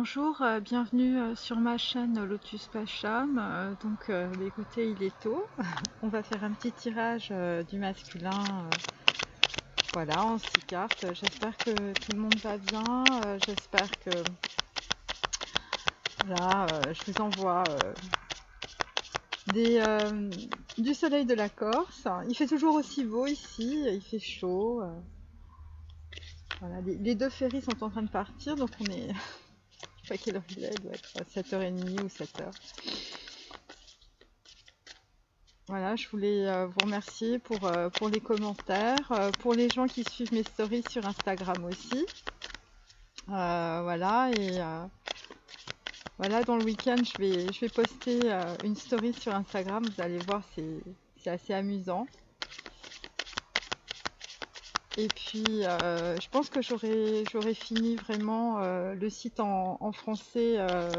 Bonjour, bienvenue sur ma chaîne Lotus Pacham. Écoutez, il est tôt. On va faire un petit tirage du masculin, voilà, en 6 cartes. J'espère que tout le monde va bien. J'espère que voilà, je vous envoie du soleil de la Corse. Il fait toujours aussi beau ici, il fait chaud. Voilà, les deux ferries sont en train de partir, donc on est. Je sais pas quelle heure il est, il doit être 7h30 ou 7h. Voilà, je voulais vous remercier pour les commentaires, pour les gens qui suivent mes stories sur Instagram aussi. Voilà, voilà, dans le week-end, je vais poster une story sur Instagram. Vous allez voir, c'est assez amusant. Et puis, je pense que j'aurai fini vraiment le site en français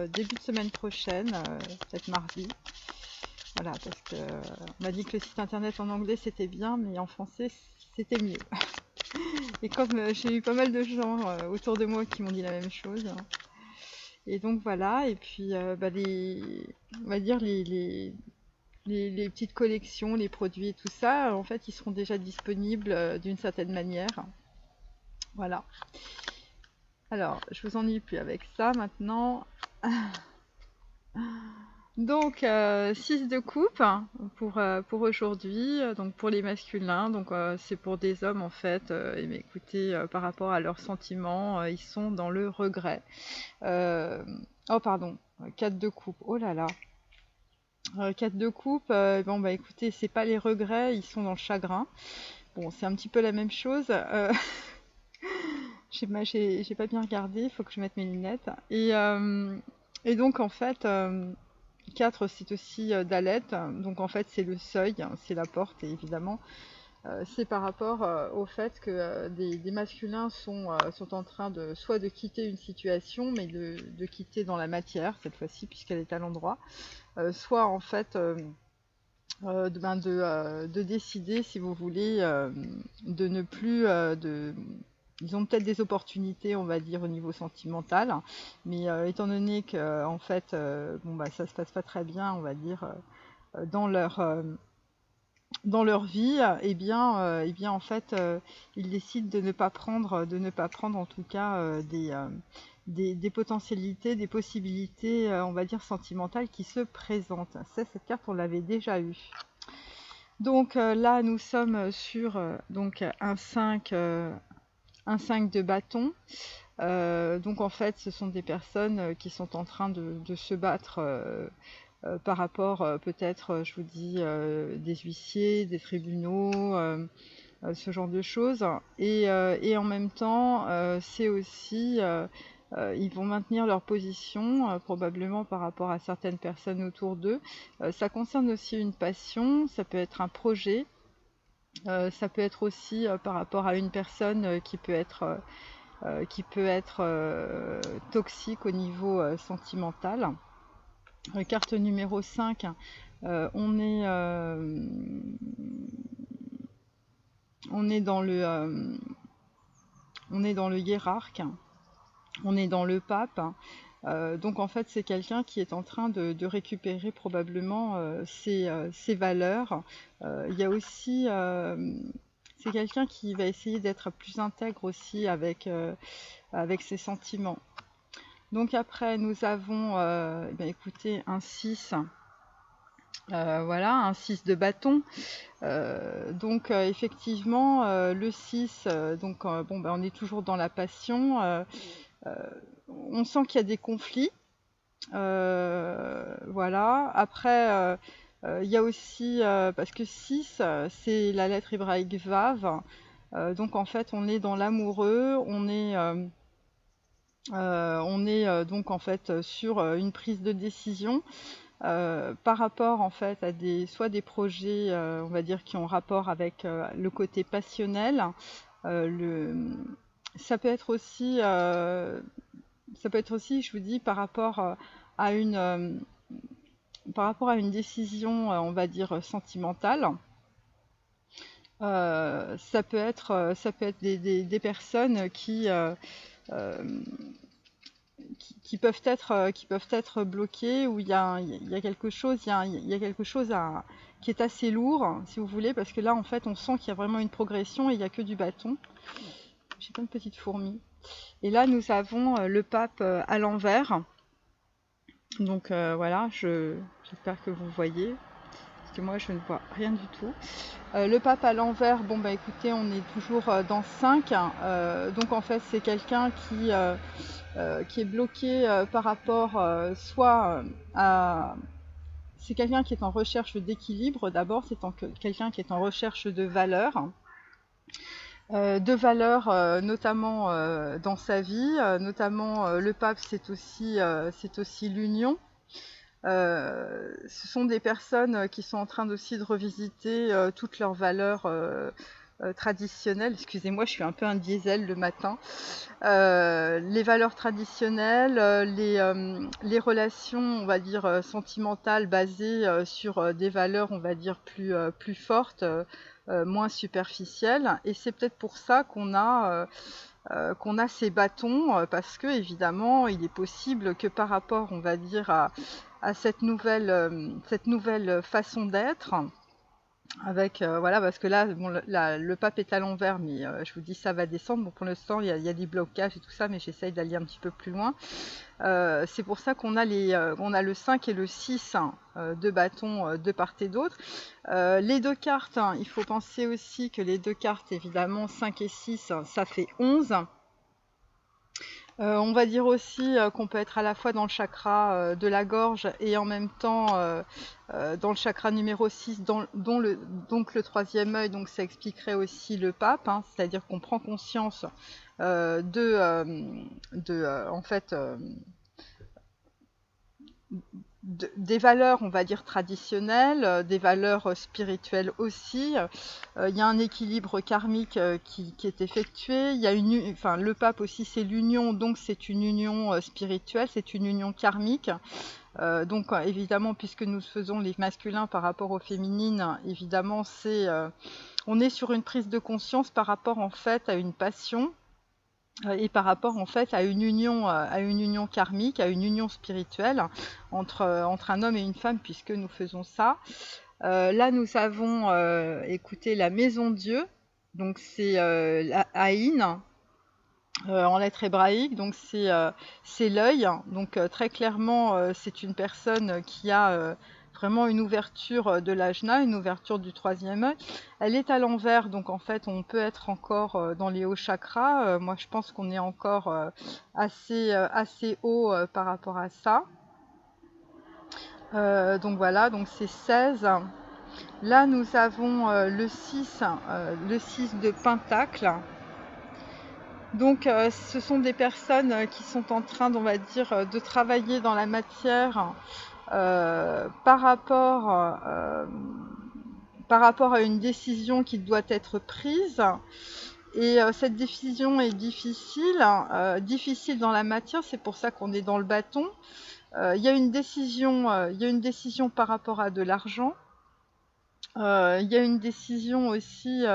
début de semaine prochaine, peut-être mardi. Voilà, parce que on m'a dit que le site internet en anglais c'était bien, mais en français c'était mieux. Et comme j'ai eu pas mal de gens autour de moi qui m'ont dit la même chose. Et donc voilà, et puis on va dire les petites collections, les produits et tout ça, en fait ils seront déjà disponibles d'une certaine manière. Voilà. Alors, je vous ennuie plus avec ça maintenant. Donc, 6 de coupe pour aujourd'hui, donc pour les masculins, donc c'est pour des hommes en fait, et mais écoutez, par rapport à leurs sentiments, ils sont dans le regret. Euh, oh pardon, 4 de coupe, oh là là. 4 de coupe, bon bah écoutez, c'est pas les regrets, ils sont dans le chagrin. Bon, c'est un petit peu la même chose. J'ai pas bien regardé, il faut que je mette mes lunettes. Et donc en fait, 4 c'est aussi Dalet, donc en fait c'est le seuil, hein, c'est la porte, et évidemment c'est par rapport au fait que des masculins sont en train de soit de quitter une situation, mais de quitter dans la matière cette fois-ci puisqu'elle est à l'endroit, soit en fait de décider, si vous voulez, de ne plus ils ont peut-être des opportunités, on va dire, au niveau sentimental, mais étant donné que en fait, bon bah ça se passe pas très bien, on va dire, dans leur vie, eh bien en fait, ils décident de ne pas prendre en tout cas des potentialités, des possibilités, on va dire sentimentales qui se présentent. Ça, cette carte, on l'avait déjà eue. Donc là, nous sommes sur donc un 5 de bâton. Donc en fait, ce sont des personnes qui sont en train de se battre par rapport peut-être, je vous dis, des huissiers, des tribunaux, ce genre de choses. Et en même temps, c'est aussi, ils vont maintenir leur position, probablement par rapport à certaines personnes autour d'eux. Ça concerne aussi une passion, ça peut être un projet, ça peut être aussi par rapport à une personne qui peut être toxique au niveau sentimental. Carte numéro 5, on est dans le hiérarque, on est dans le pape. Donc en fait c'est quelqu'un qui est en train de récupérer probablement ses valeurs. Il y a aussi c'est quelqu'un qui va essayer d'être plus intègre aussi avec ses sentiments. Donc après nous avons écoutez, un 6. Voilà, un 6 de bâton. Effectivement, le 6, bon, on est toujours dans la passion. On sent qu'il y a des conflits. Voilà. Après, il y a aussi, parce que 6, c'est la lettre hébraïque Vav. Donc en fait, on est dans l'amoureux, on est donc en fait sur une prise de décision. Par rapport en fait à soit des projets, on va dire, qui ont rapport avec le côté passionnel. Ça peut être aussi, je vous dis, à une, euh, par rapport à une décision, on va dire sentimentale. Ça peut être des personnes euh, qui peuvent être bloqués, où il y a quelque chose, il y a quelque chose qui est assez lourd, si vous voulez, parce que là, en fait, on sent qu'il y a vraiment une progression et il n'y a que du bâton. J'ai plein de petites fourmis. Et là, nous avons le pape à l'envers. Donc voilà, j'espère que vous voyez, parce que moi, je ne vois rien du tout. Le pape à l'envers, bon bah écoutez, on est toujours dans 5. Donc en fait, c'est quelqu'un qui est bloqué par rapport soit à... C'est quelqu'un qui est en recherche d'équilibre d'abord, c'est quelqu'un qui est en recherche de valeurs. Notamment dans sa vie, notamment le pape c'est aussi l'union. Ce sont des personnes qui sont en train aussi de revisiter toutes leurs valeurs traditionnelles. Excusez-moi, je suis un peu un diesel le matin. Les valeurs traditionnelles, les relations, on va dire, sentimentales basées sur des valeurs, on va dire, plus fortes, moins superficielles. Et c'est peut-être pour ça qu'on a ces bâtons, parce que évidemment, il est possible que par rapport, on va dire, à cette nouvelle façon d'être, avec voilà, parce que là, bon, le pape est à l'envers, mais je vous dis ça va descendre. Bon, pour l'instant, il y a des blocages et tout ça, mais j'essaye d'aller un petit peu plus loin. C'est pour ça qu'on a on a le 5 et le 6 de bâtons de part et d'autre. Les deux cartes, il faut penser aussi que les deux cartes, évidemment, 5 et 6, ça fait 11. On va dire aussi qu'on peut être à la fois dans le chakra de la gorge et en même temps dans le chakra numéro 6, donc le troisième œil, donc ça expliquerait aussi le pape, hein, c'est-à-dire qu'on prend conscience en fait, des valeurs, on va dire, traditionnelles, des valeurs spirituelles aussi. Il y a un équilibre karmique qui est effectué. Il y a le pape aussi, c'est l'union, donc c'est une union spirituelle, c'est une union karmique. Donc évidemment, puisque nous faisons les masculins par rapport aux féminines, évidemment, on est sur une prise de conscience par rapport en fait à une passion. Et par rapport en fait à une union karmique, à une union spirituelle entre un homme et une femme, puisque nous faisons ça. Là, nous avons écouté la maison Dieu, donc c'est la Aïn en lettres hébraïques, donc c'est l'œil. Donc très clairement, c'est une personne qui a vraiment une ouverture de l'ajna, une ouverture du troisième œil. Elle est à l'envers, donc en fait on peut être encore dans les hauts chakras. Moi je pense qu'on est encore assez haut par rapport à ça. Donc voilà, donc c'est 16. Là nous avons le 6 de Pentacle. Donc ce sont des personnes qui sont en train, on va dire, de travailler dans la matière par rapport à une décision qui doit être prise. Et cette décision est difficile, difficile dans la matière, c'est pour ça qu'on est dans le bâton. Il y a une décision par rapport à de l'argent. Il y a une décision aussi.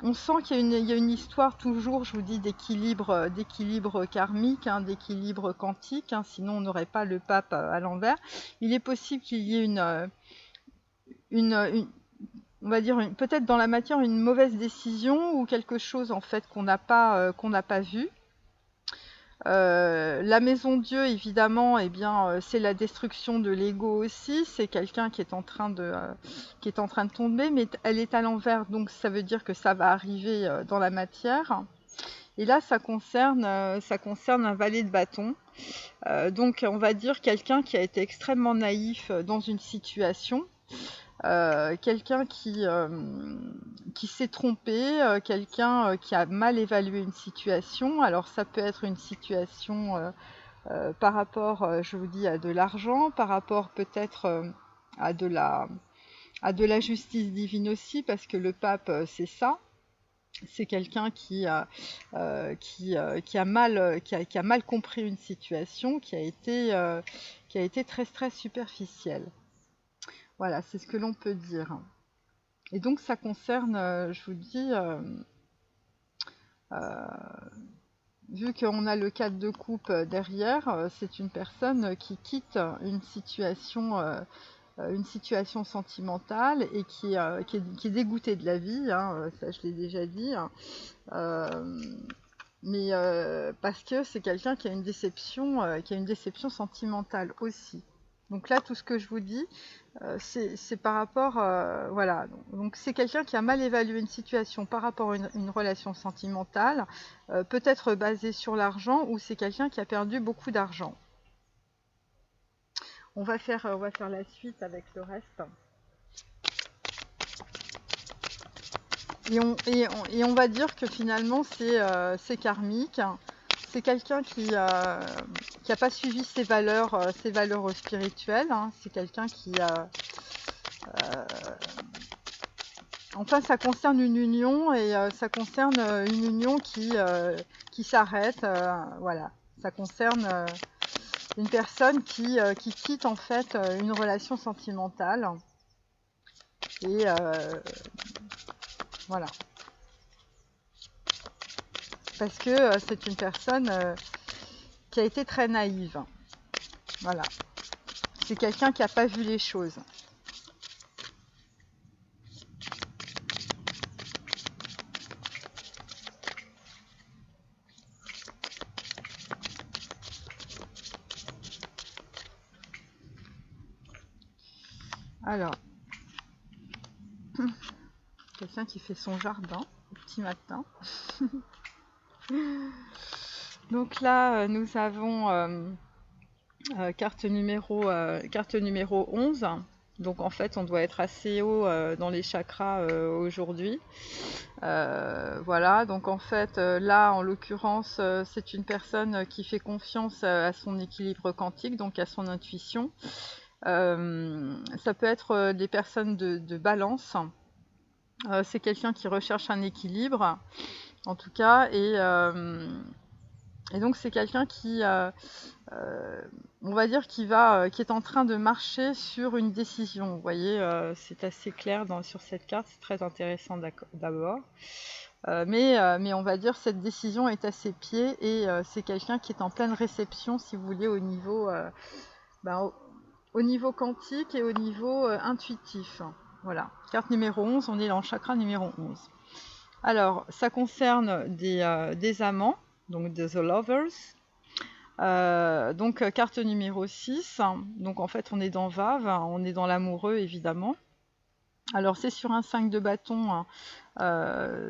On sent qu'il y a une histoire toujours, je vous dis, d'équilibre karmique, hein, d'équilibre quantique, hein, sinon on n'aurait pas le pape à l'envers. Il est possible qu'il y ait on va dire peut-être dans la matière une mauvaise décision ou quelque chose en fait qu'on n'a pas vu. La maison Dieu, évidemment, eh bien, c'est la destruction de l'ego aussi. C'est quelqu'un qui est en train de tomber, mais elle est à l'envers, donc ça veut dire que ça va arriver dans la matière. Et là, ça concerne un valet de bâton. Donc, on va dire quelqu'un qui a été extrêmement naïf dans une situation. Quelqu'un qui s'est trompé, quelqu'un qui a mal évalué une situation. Alors ça peut être une situation par rapport, je vous dis, à de l'argent, par rapport peut-être à de la justice divine aussi, parce que le pape, c'est ça. C'est quelqu'un qui a mal compris une situation, qui a été très très superficielle. Voilà, c'est ce que l'on peut dire. Et donc ça concerne, je vous dis, vu qu'on a le 4 de coupe derrière, c'est une personne qui quitte une situation sentimentale et qui est dégoûtée de la vie, hein, ça je l'ai déjà dit, hein. Euh, mais parce que c'est quelqu'un qui a une déception sentimentale aussi. Donc là, tout ce que je vous dis, c'est par rapport, voilà. Donc c'est quelqu'un qui a mal évalué une situation par rapport à une relation sentimentale, peut-être basée sur l'argent, ou c'est quelqu'un qui a perdu beaucoup d'argent. On va faire la suite avec le reste. Et on va dire que finalement c'est karmique. C'est quelqu'un qui a pas suivi ses valeurs spirituelles, hein. C'est quelqu'un enfin, ça concerne une union et ça concerne une union qui s'arrête. Voilà, ça concerne une personne qui quitte en fait une relation sentimentale. Et voilà. Parce que c'est une personne qui a été très naïve. Voilà. C'est quelqu'un qui n'a pas vu les choses. Alors, quelqu'un qui fait son jardin au petit matin. Donc là, nous avons carte numéro 11. Donc en fait, on doit être assez haut dans les chakras aujourd'hui. Voilà, donc en fait, là, en l'occurrence, c'est une personne qui fait confiance à son équilibre quantique, donc à son intuition. Ça peut être des personnes de balance. C'est quelqu'un qui recherche un équilibre, en tout cas, et donc c'est quelqu'un qui, on va dire, qui est en train de marcher sur une décision. Vous voyez, c'est assez clair sur cette carte, c'est très intéressant d'abord. Mais on va dire cette décision est à ses pieds et c'est quelqu'un qui est en pleine réception, si vous voulez, au niveau, au niveau quantique et au niveau intuitif. Voilà, carte numéro 11, on est dans le chakra numéro 11. Alors, ça concerne des amants, donc des The Lovers. Donc, carte numéro 6. Donc, en fait, on est dans Vave, on est dans l'amoureux, évidemment. Alors, c'est sur un 5 de bâton.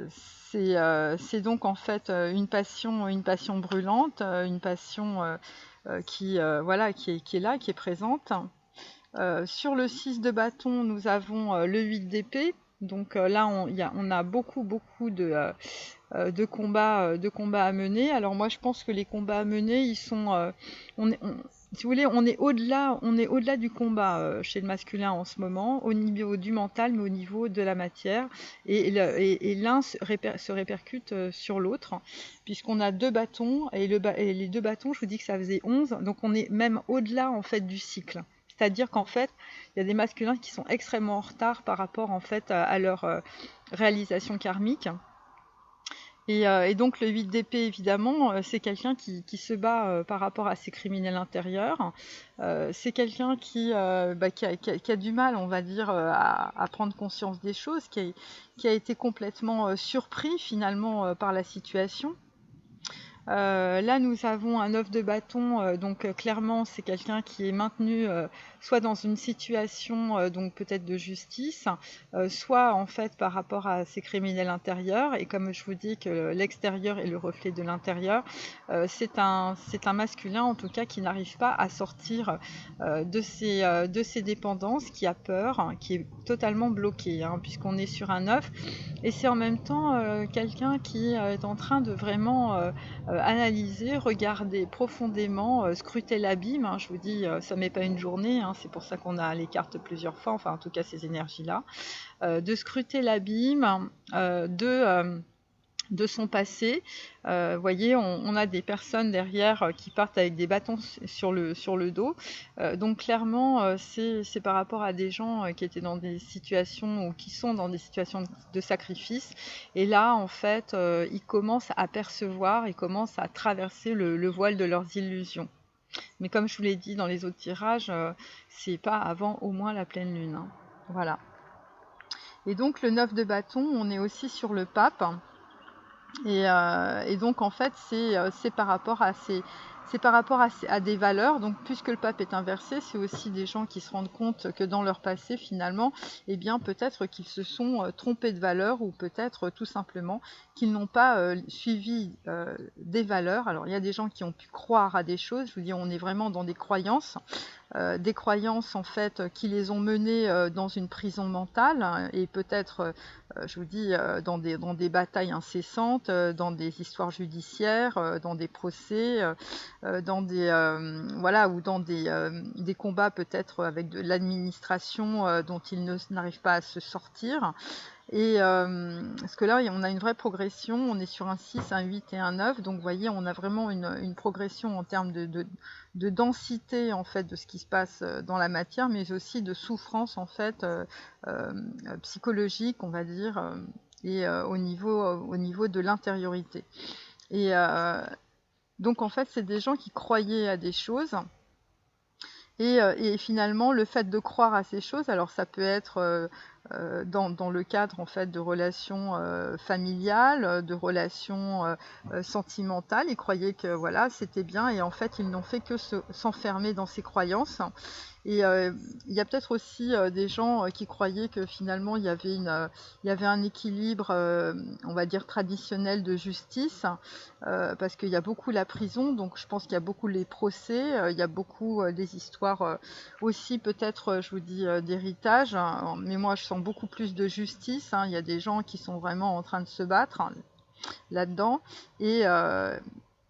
C'est donc, en fait, une passion brûlante, une passion voilà, qui est là, qui est présente. Sur le 6 de bâton, nous avons le 8 d'épée. Donc là, on a beaucoup de combats à mener. Alors moi, je pense que les combats à mener, ils sont, si vous voulez, on est au-delà du combat chez le masculin en ce moment, au niveau du mental, mais au niveau de la matière. Et l'un se répercute sur l'autre, puisqu'on a deux bâtons, et les deux bâtons, je vous dis que ça faisait 11, donc on est même au-delà en fait du cycle. C'est-à-dire qu'en fait, il y a des masculins qui sont extrêmement en retard par rapport en fait à leur réalisation karmique. Et donc le 8 d'épée, évidemment, c'est quelqu'un qui se bat par rapport à ses criminels intérieurs. C'est quelqu'un qui a du mal, on va dire, à prendre conscience des choses, qui a été complètement surpris finalement par la situation. Là, nous avons un 9 de bâton, donc clairement, c'est quelqu'un qui est maintenu soit dans une situation donc peut-être de justice, soit en fait par rapport à ses criminels intérieurs. Et comme je vous dis que l'extérieur est le reflet de l'intérieur, c'est un masculin en tout cas qui n'arrive pas à sortir de ses dépendances, qui a peur, hein, qui est totalement bloqué, hein, puisqu'on est sur un 9. Et c'est en même temps quelqu'un qui est en train de vraiment analyser, regarder profondément, scruter l'abîme, hein. Je vous dis, ça met pas une journée, hein, c'est pour ça qu'on a les cartes plusieurs fois, enfin en tout cas ces énergies-là, de scruter l'abîme, de son passé. Vous voyez, on a des personnes derrière qui partent avec des bâtons sur le dos. Donc clairement, c'est par rapport à des gens qui étaient dans des situations ou qui sont dans des situations de sacrifice. Et là, en fait, ils commencent à percevoir, ils commencent à traverser le voile de leurs illusions. Mais comme je vous l'ai dit dans les autres tirages, c'est pas avant au moins la pleine lune, hein. Voilà. Et donc le 9 de bâton, on est aussi sur le pape. Et donc en fait c'est par rapport à à des valeurs. Donc puisque le pape est inversé, c'est aussi des gens qui se rendent compte que dans leur passé finalement, eh bien peut-être qu'ils se sont trompés de valeurs, ou peut-être tout simplement qu'ils n'ont pas suivi des valeurs. Alors il y a des gens qui ont pu croire à des choses, je vous dis, on est vraiment dans des croyances en fait qui les ont menés dans une prison mentale, hein, et peut-être je vous dis, dans des batailles incessantes, dans des histoires judiciaires, dans des procès, dans voilà, ou dans des combats peut-être avec de l'administration dont ils n'arrivent pas à se sortir. Et parce que là, on a une vraie progression, on est sur un 6, un 8 et un 9, donc vous voyez, on a vraiment une progression en termes de densité en fait de ce qui se passe dans la matière, mais aussi de souffrance en fait psychologique, on va dire, et au niveau de l'intériorité. Et donc en fait, c'est des gens qui croyaient à des choses. Et finalement, le fait de croire à ces choses, alors ça peut être dans le cadre en fait de relations familiales, de relations sentimentales. Ils croyaient que voilà, c'était bien, et en fait, ils n'ont fait que s'enfermer dans ces croyances. Et il y a peut-être aussi des gens qui croyaient que finalement il y avait un équilibre, on va dire traditionnel, de justice, parce qu'il y a beaucoup la prison, donc je pense qu'il y a beaucoup les procès, il y a beaucoup des histoires aussi peut-être, je vous dis, d'héritage, hein, mais moi je sens beaucoup plus de justice, hein. Il y a des gens qui sont vraiment en train de se battre, hein, là-dedans,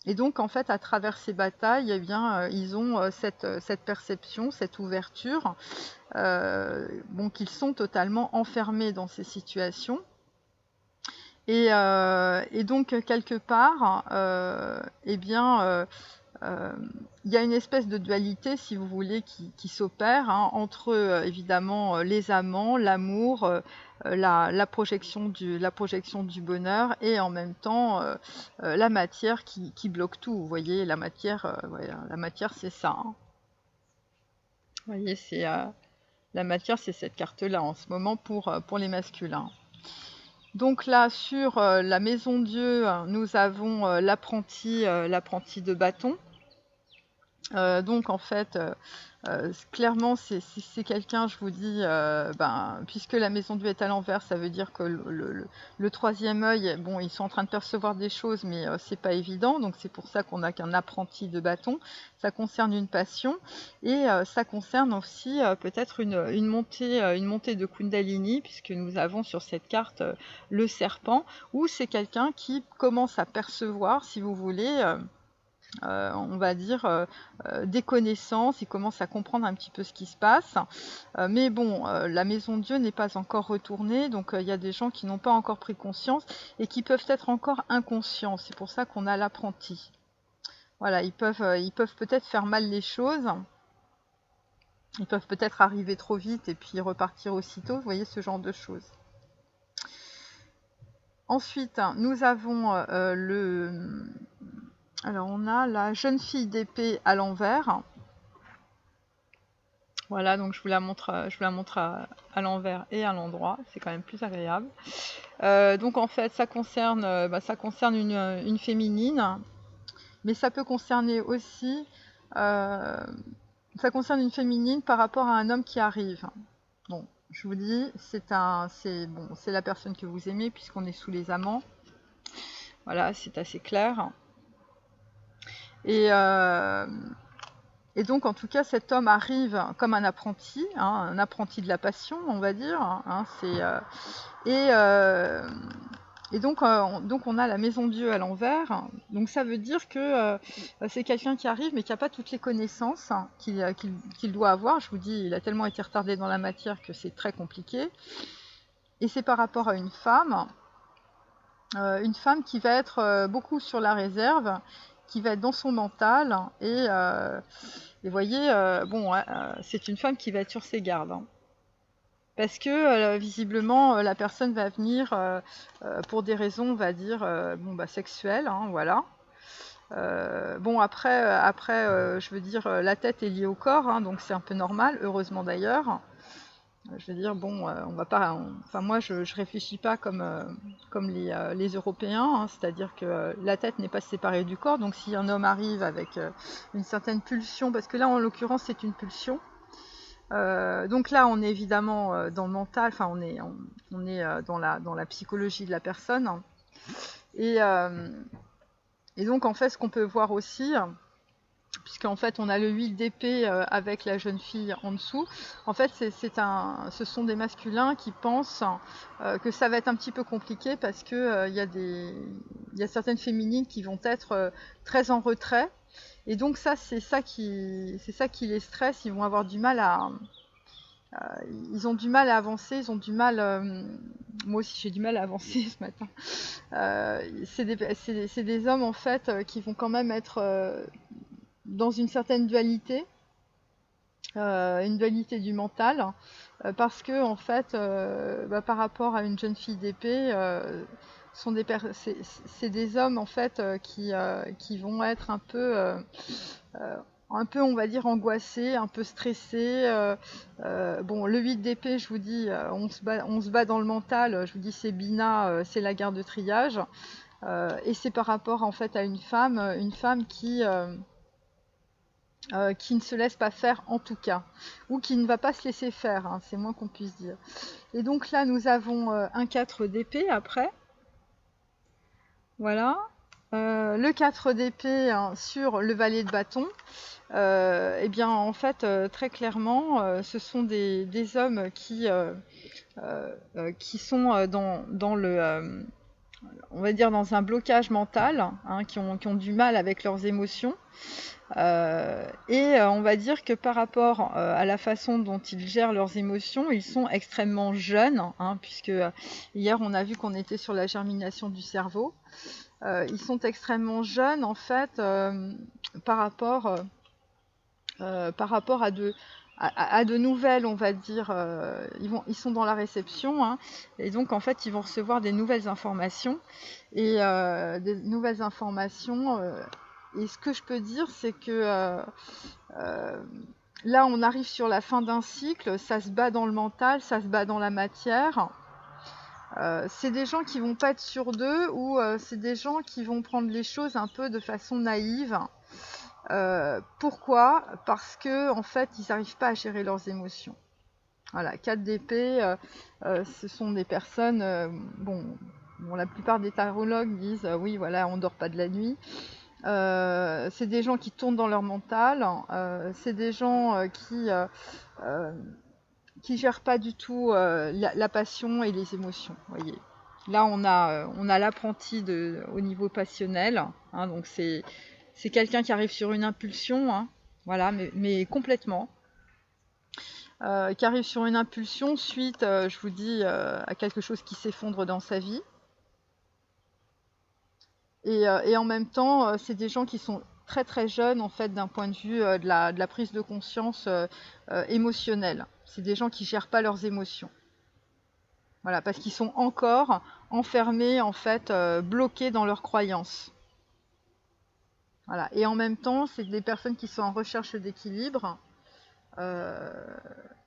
et donc, en fait, à travers ces batailles, eh bien, ils ont cette perception, cette ouverture, bon, qu'ils sont totalement enfermés dans ces situations. Et donc, quelque part, eh bien, il y a une espèce de dualité, si vous voulez, qui s'opère, hein, entre évidemment les amants, l'amour, la projection du bonheur, et en même temps la matière qui bloque tout. Vous voyez, la matière, c'est ça, hein. Vous voyez, la matière, c'est cette carte-là en ce moment pour les masculins. Donc là, sur la maison Dieu, nous avons l'apprenti de bâton. Donc en fait, clairement, c'est quelqu'un, je vous dis, puisque la maison Dieu est à l'envers, ça veut dire que le troisième œil, bon, ils sont en train de percevoir des choses, mais c'est pas évident. Donc c'est pour ça qu'on n'a qu'un apprenti de bâton. Ça concerne une passion, et ça concerne aussi peut-être une montée de Kundalini, puisque nous avons sur cette carte le serpent, où c'est quelqu'un qui commence à percevoir, si vous voulez, on va dire, des connaissances, il commence à comprendre un petit peu ce qui se passe. Mais bon, la maison Dieu n'est pas encore retournée, donc il y a des gens qui n'ont pas encore pris conscience et qui peuvent être encore inconscients. C'est pour ça qu'on a l'apprenti. Voilà, ils peuvent peut-être faire mal les choses. Ils peuvent peut-être arriver trop vite et puis repartir aussitôt. Vous voyez, ce genre de choses. Ensuite, nous avons alors on a la jeune fille d'épée à l'envers. Voilà, donc je vous la montre à l'envers et à l'endroit, c'est quand même plus agréable. Donc en fait, ça concerne une féminine, mais ça peut concerner aussi, ça concerne une féminine par rapport à un homme qui arrive. Bon, je vous dis, c'est la personne que vous aimez, puisqu'on est sous les amants. Voilà, c'est assez clair. Et donc, en tout cas, cet homme arrive comme un apprenti, hein, un apprenti de la passion, on va dire, hein, et donc on a la maison Dieu à l'envers. Donc ça veut dire que c'est quelqu'un qui arrive, mais qui n'a pas toutes les connaissances qu'il doit avoir. Je vous dis, il a tellement été retardé dans la matière que c'est très compliqué. Et c'est par rapport à une femme. une femme qui va être beaucoup sur la réserve, qui va être dans son mental, et voyez, bon, c'est une femme qui va être sur ses gardes, hein. Parce que visiblement, la personne va venir pour des raisons, on va dire, bon, bah, sexuelles, hein, voilà. Bon, après, je veux dire, la tête est liée au corps, hein, donc c'est un peu normal, heureusement d'ailleurs. Je veux dire, bon, on va pas, enfin moi je réfléchis pas comme les Européens, hein, c'est-à-dire que la tête n'est pas séparée du corps, donc si un homme arrive avec une certaine pulsion, parce que là en l'occurrence c'est une pulsion, donc là on est évidemment dans le mental, enfin on est dans la psychologie de la personne, et, euh, et donc en fait ce qu'on peut voir aussi, puisqu'en fait on a le 8 d'épée avec la jeune fille en dessous. En fait, ce sont des masculins qui pensent que ça va être un petit peu compliqué parce que il y a certaines féminines qui vont être très en retrait. Et donc ça, c'est ça qui les stresse. Ils vont avoir du mal ils ont du mal à avancer. Ils ont du mal. Moi aussi, j'ai du mal à avancer ce matin. C'est des hommes en fait qui vont quand même être dans une certaine dualité, une dualité du mental, parce que en fait, bah, par rapport à une jeune fille d'épée, c'est des hommes en fait qui vont être un peu, on va dire, angoissés, un peu stressés. Bon, le 8 d'épée, je vous dis, on se bat dans le mental. Je vous dis, c'est Bina, c'est la garde de triage, et c'est par rapport en fait à une femme qui ne se laisse pas faire en tout cas, ou qui ne va pas se laisser faire, hein, c'est moins qu'on puisse dire. Et donc là, nous avons un 4 d'épée après. Voilà. Le 4 d'épée, hein, sur le valet de bâton. Eh bien, en fait, très clairement, ce sont des hommes qui sont dans le... on va dire dans un blocage mental, hein, qui ont du mal avec leurs émotions. On va dire que par rapport à la façon dont ils gèrent leurs émotions, ils sont extrêmement jeunes, hein, puisque hier on a vu qu'on était sur la germination du cerveau. Ils sont extrêmement jeunes en fait par rapport à de nouvelles, on va dire, ils sont dans la réception, hein, et donc en fait ils vont recevoir des nouvelles informations, et et ce que je peux dire, c'est que là on arrive sur la fin d'un cycle, ça se bat dans le mental, ça se bat dans la matière. C'est des gens qui vont pas être sûrs d'eux, ou c'est des gens qui vont prendre les choses un peu de façon naïve. Pourquoi ? Parce que en fait, ils n'arrivent pas à gérer leurs émotions. Voilà, 4 d'épée, ce sont des personnes, bon, la plupart des tarologues disent oui, voilà, on dort pas de la nuit. C'est des gens qui tournent dans leur mental, c'est des gens qui gèrent pas du tout la passion et les émotions, voyez. Là, on a l'apprenti au niveau passionnel, hein, donc c'est quelqu'un qui arrive sur une impulsion, hein, voilà, mais complètement. Qui arrive sur une impulsion suite, je vous dis, à quelque chose qui s'effondre dans sa vie. Et en même temps, c'est des gens qui sont très très jeunes en fait d'un point de vue de la prise de conscience émotionnelle. C'est des gens qui gèrent pas leurs émotions. Voilà, parce qu'ils sont encore enfermés en fait, bloqués dans leurs croyances. Voilà. Et en même temps, c'est des personnes qui sont en recherche d'équilibre.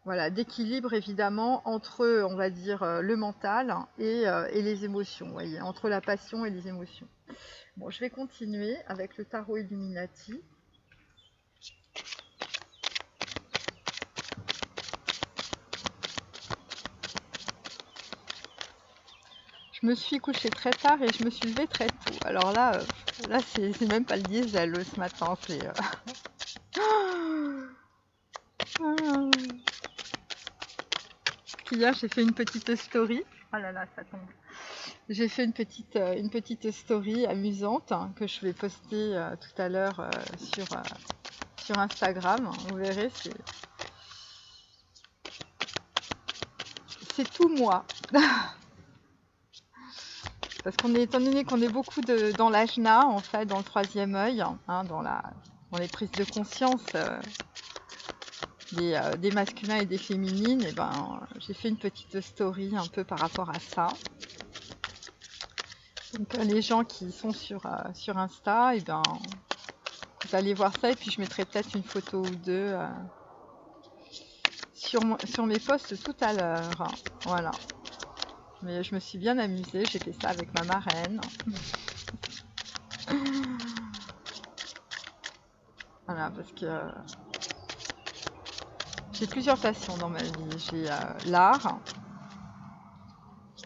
Voilà, d'équilibre évidemment entre, on va dire, le mental et les émotions, vous voyez, entre la passion et les émotions. Bon, je vais continuer avec le tarot Illuminati. Je me suis couchée très tard et je me suis levée très tôt. Alors là, c'est même pas le diesel ce matin, c'est... Hier, j'ai fait une petite story. Oh là là, ça tombe. J'ai fait une petite story amusante, hein, que je vais poster tout à l'heure sur Instagram. Vous verrez, c'est tout moi. Parce qu'on est, étant donné qu'on est beaucoup dans l'ajna, en fait, dans le troisième œil, hein, dans les prises de conscience des masculins et des féminines, et ben, j'ai fait une petite story un peu par rapport à ça. Donc les gens qui sont sur Insta, et ben, vous allez voir ça, et puis je mettrai peut-être une photo ou deux sur mes posts tout à l'heure. Voilà. Mais je me suis bien amusée, j'ai fait ça avec ma marraine. Voilà, parce que j'ai plusieurs passions dans ma vie. J'ai l'art,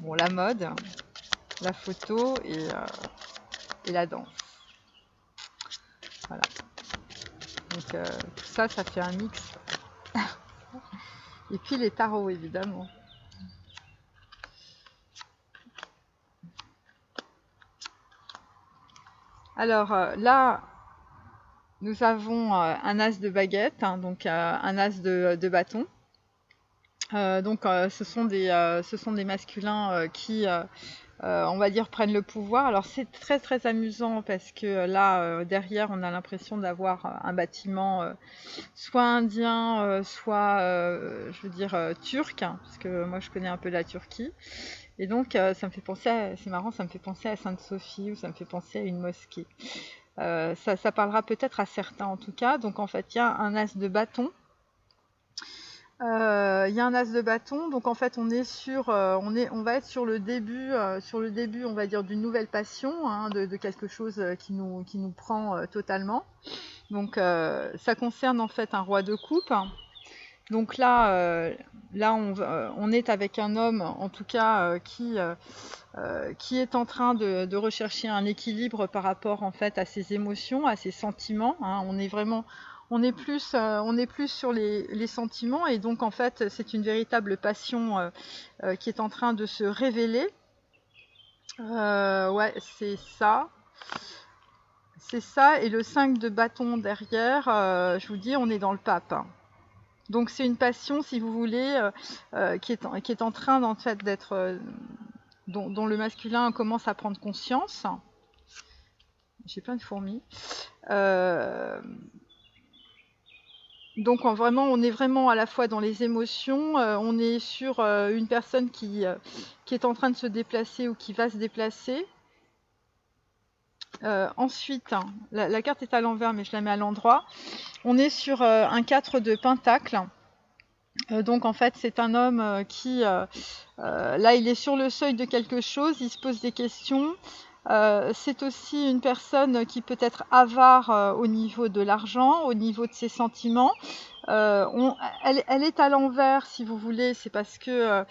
bon, la mode, la photo et la danse. Voilà. Donc tout ça, ça fait un mix. Et puis les tarots, évidemment. Alors là, nous avons un as de baguette, hein, donc un as de bâton. Ce sont des masculins qui, on va dire, prennent le pouvoir. Alors c'est très très amusant parce que là, derrière, on a l'impression d'avoir un bâtiment soit indien, soit, je veux dire, turc, hein, parce que moi je connais un peu la Turquie. Et donc ça me fait penser, c'est marrant, ça me fait penser à Sainte-Sophie ou ça me fait penser à une mosquée. Ça parlera peut-être à certains en tout cas. Donc en fait, il y a un as de bâton. Il y a un as de bâton, donc en fait on va être sur le début, on va dire d'une nouvelle passion, hein, de quelque chose qui nous prend totalement. Donc ça concerne en fait un roi de coupe. Donc là on est avec un homme en tout cas qui est en train de rechercher un équilibre par rapport en fait à ses émotions, à ses sentiments, hein. On est plus sur les sentiments et donc en fait c'est une véritable passion qui est en train de se révéler. Ouais, c'est ça. C'est ça, et le 5 de bâton derrière, je vous dis, on est dans le pape, hein. Donc c'est une passion, si vous voulez, qui est en train en fait d'être, dont le masculin commence à prendre conscience. J'ai plein de fourmis. Donc vraiment, on est vraiment à la fois dans les émotions, on est sur une personne qui est en train de se déplacer ou qui va se déplacer. Ensuite, hein, la carte est à l'envers, mais je la mets à l'endroit. On est sur un 4 de pentacle. Donc en fait, c'est un homme qui, là, il est sur le seuil de quelque chose, il se pose des questions. C'est aussi une personne qui peut être avare au niveau de l'argent, au niveau de ses sentiments. Elle est à l'envers, si vous voulez, c'est parce que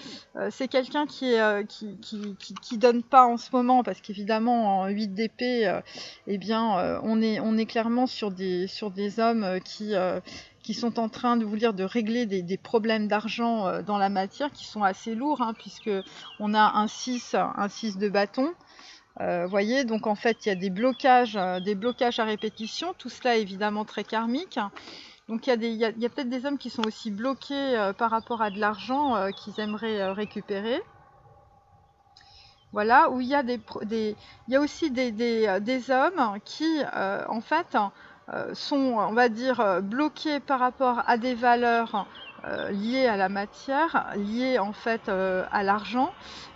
c'est quelqu'un qui donne pas en ce moment, parce qu'évidemment en 8 d'épée, eh bien, on est clairement sur des hommes qui sont en train de vous dire de régler des problèmes d'argent dans la matière qui sont assez lourds, hein, puisque on a un 6 de bâton. Voyez, donc en fait il y a des blocages à répétition, tout cela est évidemment très karmique. Donc il y a peut-être des hommes qui sont aussi bloqués par rapport à de l'argent qu'ils aimeraient récupérer. Voilà, où il y a aussi des hommes qui en fait sont, on va dire, bloqués par rapport à des valeurs liées à la matière, liées en fait à l'argent,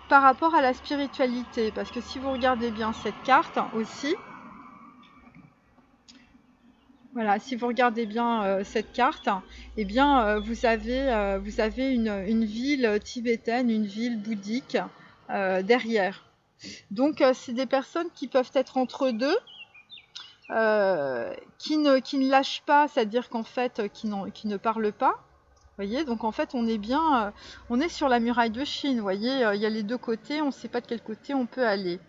par rapport à la spiritualité. Parce que si vous regardez bien cette carte aussi, voilà, si vous regardez bien cette carte, eh bien vous avez une ville tibétaine, une ville bouddhique derrière. Donc c'est des personnes qui peuvent être entre deux, qui ne lâchent pas, c'est-à-dire qu'en fait qui ne parlent pas. Voyez, donc en fait on est bien, on est sur la muraille de Chine. Voyez, il y a les deux côtés, on ne sait pas de quel côté on peut aller.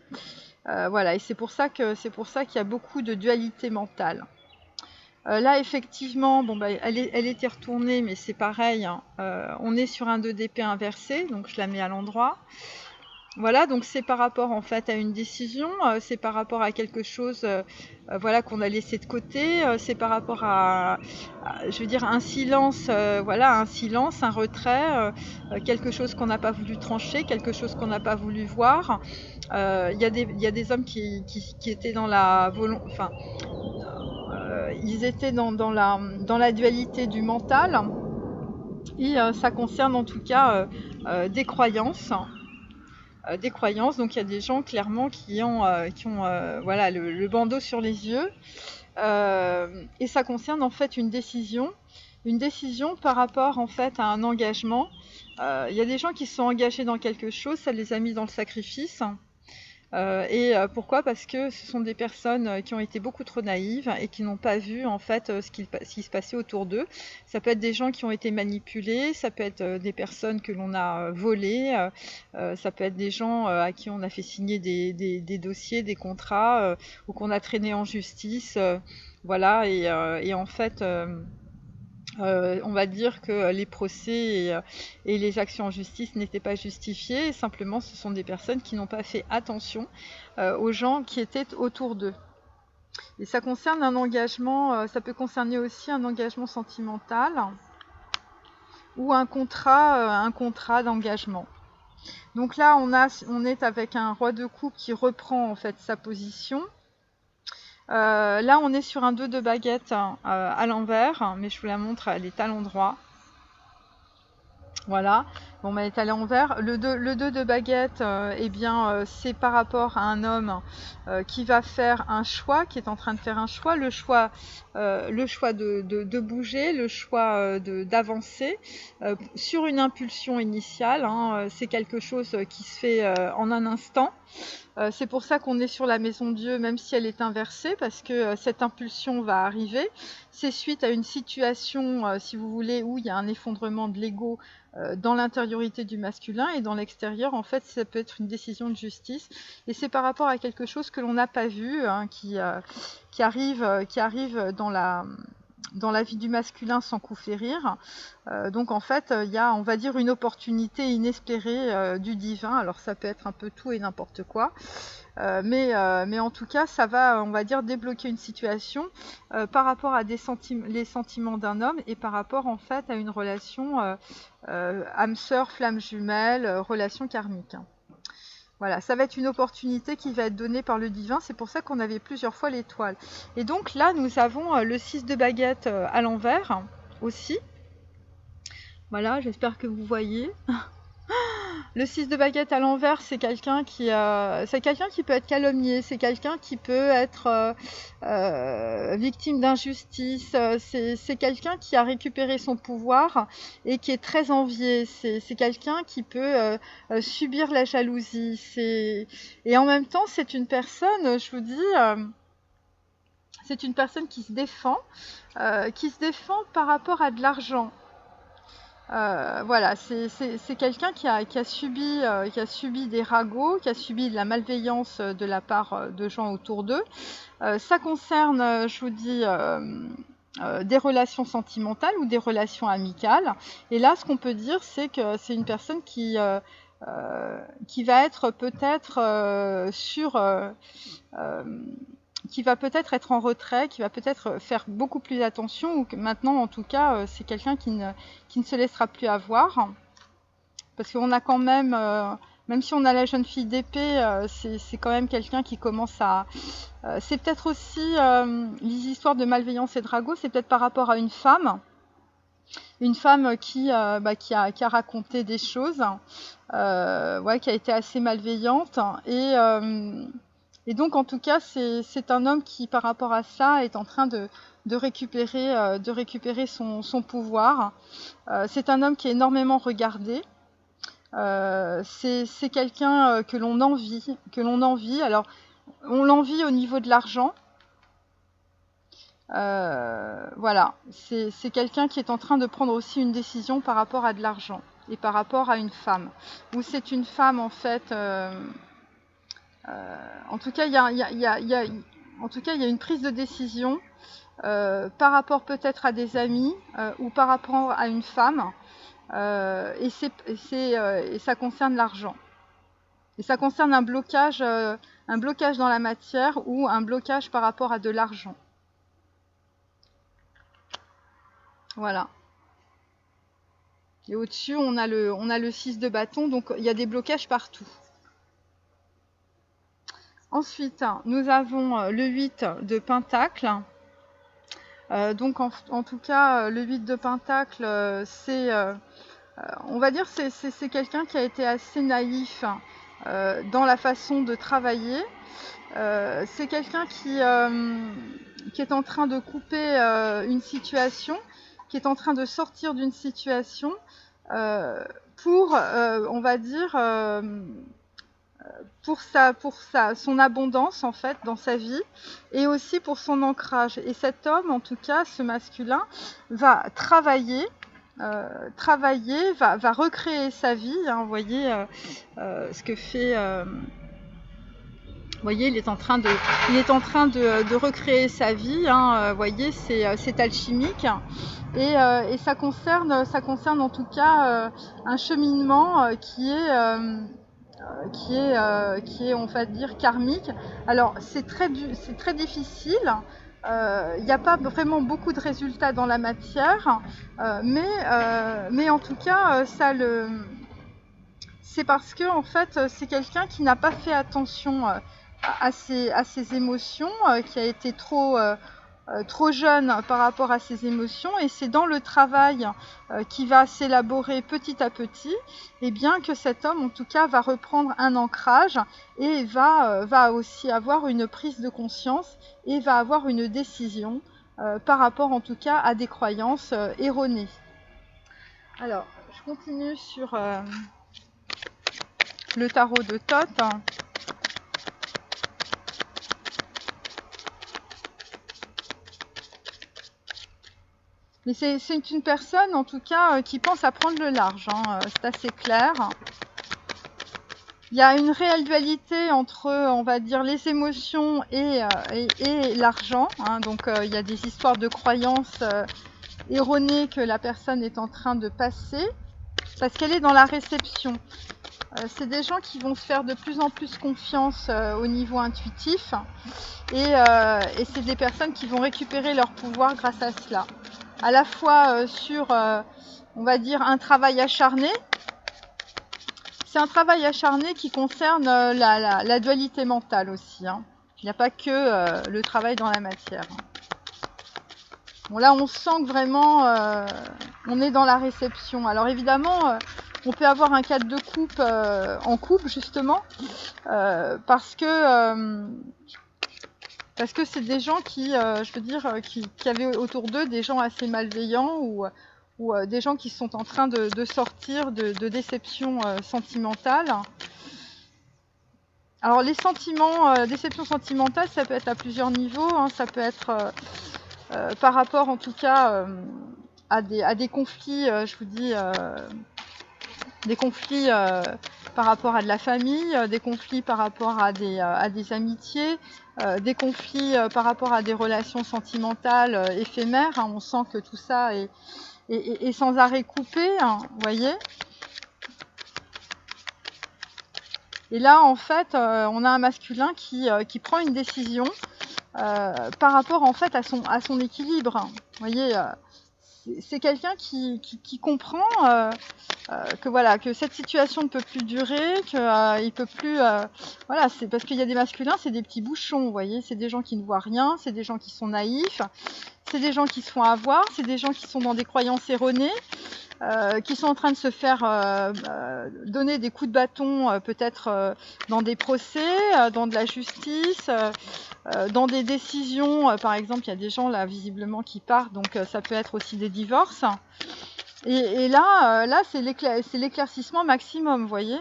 Voilà, et c'est pour ça qu'il y a beaucoup de dualité mentale. Là effectivement, bon, bah, elle était retournée, mais c'est pareil, hein. On est sur un 2 d'épée inversé, donc je la mets à l'endroit. Voilà, donc c'est par rapport en fait à une décision, c'est par rapport à quelque chose voilà, qu'on a laissé de côté, c'est par rapport je veux dire, un silence, voilà, un silence, un retrait, quelque chose qu'on n'a pas voulu trancher, quelque chose qu'on n'a pas voulu voir. Il y a des hommes qui étaient dans la volonté, enfin, ils étaient dans la dualité du mental, et ça concerne en tout cas des croyances. Des croyances. Donc il y a des gens clairement qui ont voilà, le bandeau sur les yeux. Et ça concerne en fait une décision par rapport en fait à un engagement. Il y a des gens qui se sont engagés dans quelque chose, ça les a mis dans le sacrifice. Pourquoi? Parce que ce sont des personnes qui ont été beaucoup trop naïves et qui n'ont pas vu en fait ce qui se passait autour d'eux. Ça peut être des gens qui ont été manipulés, ça peut être des personnes que l'on a volées, ça peut être des gens à qui on a fait signer des dossiers, des contrats, ou qu'on a traîné en justice. Voilà, et en fait, on va dire que les procès et les actions en justice n'étaient pas justifiées. Simplement, ce sont des personnes qui n'ont pas fait attention aux gens qui étaient autour d'eux. Et ça concerne un engagement, ça peut concerner aussi un engagement sentimental ou un contrat d'engagement. Donc là, on est avec un roi de coupe qui reprend en fait sa position. Là, on est sur un 2 de baguette à l'envers, mais je vous la montre, elle est à l'endroit. Voilà, bon, elle est à l'envers. Le 2 de baguette, eh bien, c'est par rapport à un homme qui va faire un choix, qui est en train de faire un choix, le choix de bouger, le choix d'avancer sur une impulsion initiale. Hein, c'est quelque chose qui se fait en un instant. C'est pour ça qu'on est sur la maison Dieu, même si elle est inversée, parce que cette impulsion va arriver. C'est suite à une situation, si vous voulez, où il y a un effondrement de l'ego dans l'intériorité du masculin, et dans l'extérieur, en fait, ça peut être une décision de justice. Et c'est par rapport à quelque chose que l'on n'a pas vu, hein, qui arrive dans la vie du masculin sans coup férir. Donc en fait, il y a, on va dire, une opportunité inespérée du divin. Alors ça peut être un peu tout et n'importe quoi. Mais en tout cas, ça va, on va dire, débloquer une situation par rapport à les sentiments d'un homme, et par rapport en fait à une relation âme sœur, flamme jumelle, relation karmique. Voilà, ça va être une opportunité qui va être donnée par le divin. C'est pour ça qu'on avait plusieurs fois l'étoile. Et donc là, nous avons le 6 de baguette à l'envers aussi. Voilà, j'espère que vous voyez. Le 6 de baguette à l'envers, c'est quelqu'un qui peut être calomnié, c'est quelqu'un qui peut être victime d'injustice, c'est quelqu'un qui a récupéré son pouvoir et qui est très envié, c'est quelqu'un qui peut subir la jalousie. Et en même temps, c'est une personne, je vous dis, c'est une personne qui se défend par rapport à de l'argent. Voilà, c'est quelqu'un qui a subi des ragots, qui a subi de la malveillance de la part de gens autour d'eux. Ça concerne, je vous dis, des relations sentimentales ou des relations amicales. Et là, ce qu'on peut dire, c'est que c'est une personne qui va être peut-être qui va peut-être être en retrait, qui va peut-être faire beaucoup plus attention, ou que maintenant, en tout cas, c'est quelqu'un qui ne se laissera plus avoir. Parce qu'on a quand même, même si on a la jeune fille d'épée, c'est quand même quelqu'un qui commence à... c'est peut-être aussi les histoires de malveillance et de ragot, c'est peut-être par rapport à une femme qui a raconté des choses, ouais, qui a été assez malveillante, et donc, en tout cas, c'est un homme qui, par rapport à ça, est en train de récupérer son pouvoir. C'est un homme qui est énormément regardé. C'est quelqu'un que l'on envie. Alors, on l'envie au niveau de l'argent. Voilà, c'est quelqu'un qui est en train de prendre aussi une décision par rapport à de l'argent et par rapport à une femme. Ou c'est une femme, en fait... en tout cas, il y a une prise de décision par rapport peut-être à des amis ou par rapport à une femme, et ça concerne l'argent. Et ça concerne un blocage dans la matière ou un blocage par rapport à de l'argent. Voilà. Et au-dessus, on a le 6 de bâton, donc il y a des blocages partout. Ensuite, nous avons le 8 de pentacle. Donc en tout cas, le 8 de pentacle, c'est, on va dire, c'est quelqu'un qui a été assez naïf dans la façon de travailler. C'est quelqu'un qui est en train de couper une situation, qui est en train de sortir d'une situation pour, on va dire, pour son abondance en fait dans sa vie et aussi pour son ancrage. Et cet homme, en tout cas, ce masculin, va travailler, va recréer sa vie. Hein, vous voyez ce que fait. Vous voyez, il est en train de recréer sa vie. Hein, vous voyez, c'est alchimique. Et ça concerne en tout cas un cheminement qui est, on va dire, karmique. Alors, c'est très difficile. Il n'y a pas vraiment beaucoup de résultats dans la matière, mais en tout cas, c'est parce que en fait, c'est quelqu'un qui n'a pas fait attention à ses émotions, qui a été trop jeune par rapport à ses émotions, et c'est dans le travail qui va s'élaborer petit à petit, et bien que cet homme en tout cas va reprendre un ancrage et va aussi avoir une prise de conscience et va avoir une décision par rapport en tout cas à des croyances erronées. Alors, je continue sur le tarot de Thoth. Mais c'est une personne, en tout cas, qui pense à prendre le large. Hein, c'est assez clair. Il y a une réelle dualité entre, on va dire, les émotions et l'argent. Hein, donc, il y a des histoires de croyances erronées que la personne est en train de passer parce qu'elle est dans la réception. C'est des gens qui vont se faire de plus en plus confiance au niveau intuitif et c'est des personnes qui vont récupérer leur pouvoir grâce à cela. À la fois sur, on va dire, un travail acharné. C'est un travail acharné qui concerne la dualité mentale aussi. Hein. Il n'y a pas que le travail dans la matière. Bon, là, on sent que vraiment, on est dans la réception. Alors évidemment, on peut avoir un cadre de coupe en couple, justement, parce que c'est des gens qui, je veux dire, qui avaient autour d'eux des gens assez malveillants ou des gens qui sont en train de sortir de déceptions sentimentales. Alors les sentiments, déception sentimentale, ça peut être à plusieurs niveaux. Hein, ça peut être par rapport, en tout cas, à des conflits, je vous dis, des conflits par rapport à de la famille, des conflits par rapport à des amitiés, des conflits par rapport à des relations sentimentales éphémères. Hein, on sent que tout ça est sans arrêt coupé, hein, vous voyez. Et là, en fait, on a un masculin qui prend une décision par rapport, en fait, à son équilibre. Vous voyez, c'est quelqu'un qui comprend que voilà, que cette situation ne peut plus durer, que il peut plus, voilà, c'est parce qu'il y a des masculins, c'est des petits bouchons, vous voyez, c'est des gens qui ne voient rien, c'est des gens qui sont naïfs, c'est des gens qui se font avoir, c'est des gens qui sont dans des croyances erronées, qui sont en train de se faire donner des coups de bâton, peut-être dans des procès, dans de la justice, dans des décisions. Par exemple, il y a des gens là visiblement qui partent, donc ça peut être aussi des divorces. Et là, c'est l'éclaircissement maximum, vous voyez.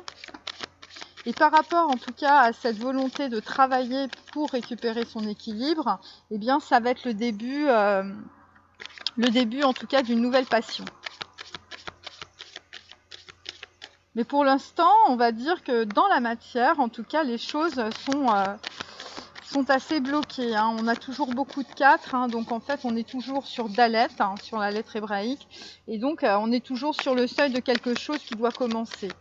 Et par rapport en tout cas à cette volonté de travailler pour récupérer son équilibre, eh bien ça va être le début en tout cas d'une nouvelle passion. Mais pour l'instant, on va dire que dans la matière, en tout cas, les choses sont assez bloquées. Hein. On a toujours beaucoup de 4, hein, donc en fait, on est toujours sur Dalet, hein, sur la lettre hébraïque, et donc on est toujours sur le seuil de quelque chose qui doit commencer.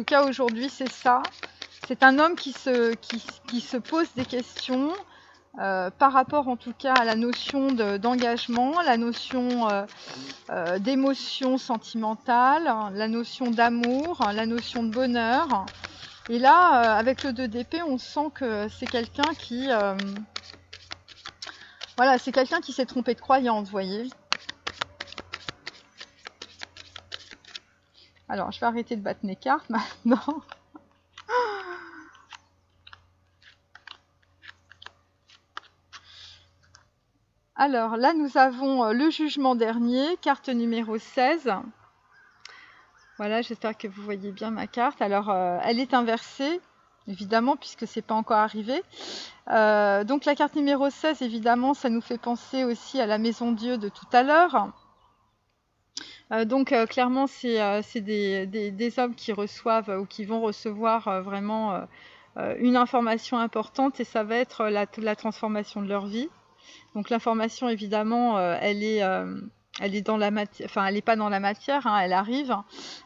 tout cas aujourd'hui c'est ça. C'est un homme qui se pose des questions par rapport en tout cas à la notion d'engagement, la notion d'émotion sentimentale, la notion d'amour, la notion de bonheur. Et là, avec le 2 d'épée, on sent que c'est quelqu'un qui... voilà, c'est quelqu'un qui s'est trompé de croyance, vous voyez. Alors, je vais arrêter de battre mes cartes maintenant. Alors, là, nous avons le jugement dernier, carte numéro 16. Voilà, j'espère que vous voyez bien ma carte. Alors, elle est inversée, évidemment, puisque c'est pas encore arrivé. Donc, la carte numéro 16, évidemment, ça nous fait penser aussi à la maison Dieu de tout à l'heure. Donc, clairement, c'est des hommes qui reçoivent ou qui vont recevoir vraiment une information importante et ça va être la transformation de leur vie. Donc, l'information, évidemment, elle est dans la matière, enfin elle n'est pas dans la matière, hein, elle arrive.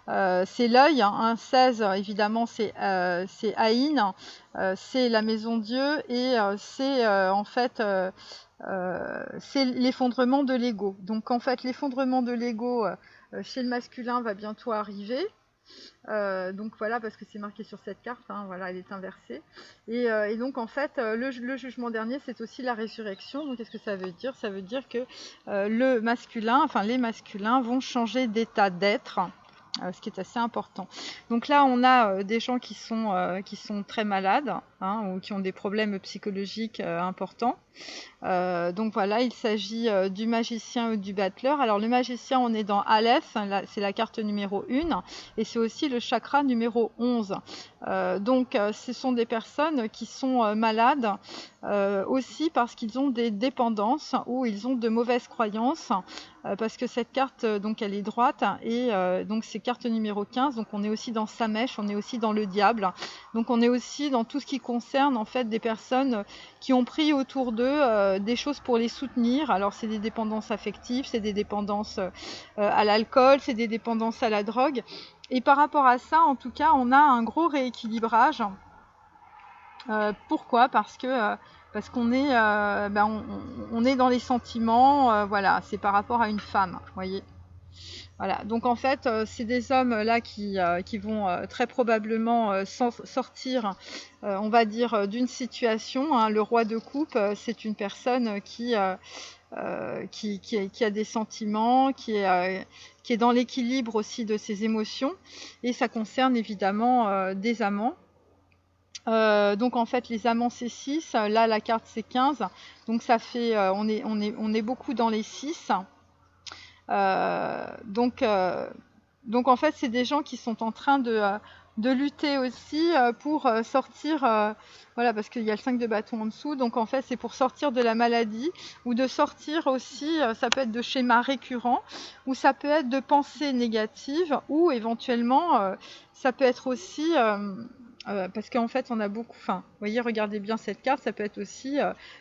C'est l'œil, hein, 16 évidemment c'est Aïn, c'est la maison Dieu et c'est en fait c'est l'effondrement de l'ego. Donc en fait l'effondrement de l'ego chez le masculin va bientôt arriver. Donc voilà, parce que c'est marqué sur cette carte, hein, voilà, elle est inversée. Et donc en fait, le jugement dernier, c'est aussi la résurrection. Donc qu'est-ce que ça veut dire? Ça veut dire que le masculin, enfin les masculins vont changer d'état d'être. Ce qui est assez important. Donc là, on a des gens qui sont très malades, hein, ou qui ont des problèmes psychologiques importants. Donc voilà, il s'agit du magicien ou du battleur. Alors le magicien, on est dans Aleph, c'est la carte numéro 1, et c'est aussi le chakra numéro 11. Donc ce sont des personnes qui sont malades aussi parce qu'ils ont des dépendances ou ils ont de mauvaises croyances. Parce que cette carte, donc elle est droite, et donc c'est carte numéro 15, donc on est aussi dans Samèche, on est aussi dans le diable. Donc on est aussi dans tout ce qui concerne en fait des personnes qui ont pris autour d'eux des choses pour les soutenir. Alors c'est des dépendances affectives, c'est des dépendances à l'alcool, c'est des dépendances à la drogue. Et par rapport à ça, en tout cas, on a un gros rééquilibrage. Pourquoi? Parce qu'on est, on est dans les sentiments, voilà, c'est par rapport à une femme, vous voyez. Voilà, donc en fait, c'est des hommes là qui vont très probablement sortir, on va dire, d'une situation, hein. Le roi de coupe, c'est une personne qui a des sentiments, qui est dans l'équilibre aussi de ses émotions, et ça concerne évidemment des amants. Donc en fait les amants c'est 6, là la carte c'est 15, donc ça fait on est beaucoup dans les 6. Donc en fait c'est des gens qui sont en train de lutter aussi pour sortir, voilà, parce qu'il y a le 5 de bâton en dessous, donc en fait c'est pour sortir de la maladie ou de sortir aussi, ça peut être de schémas récurrents ou ça peut être de pensées négatives ou éventuellement ça peut être aussi parce qu'en fait on a beaucoup, enfin vous voyez, regardez bien cette carte, ça peut être aussi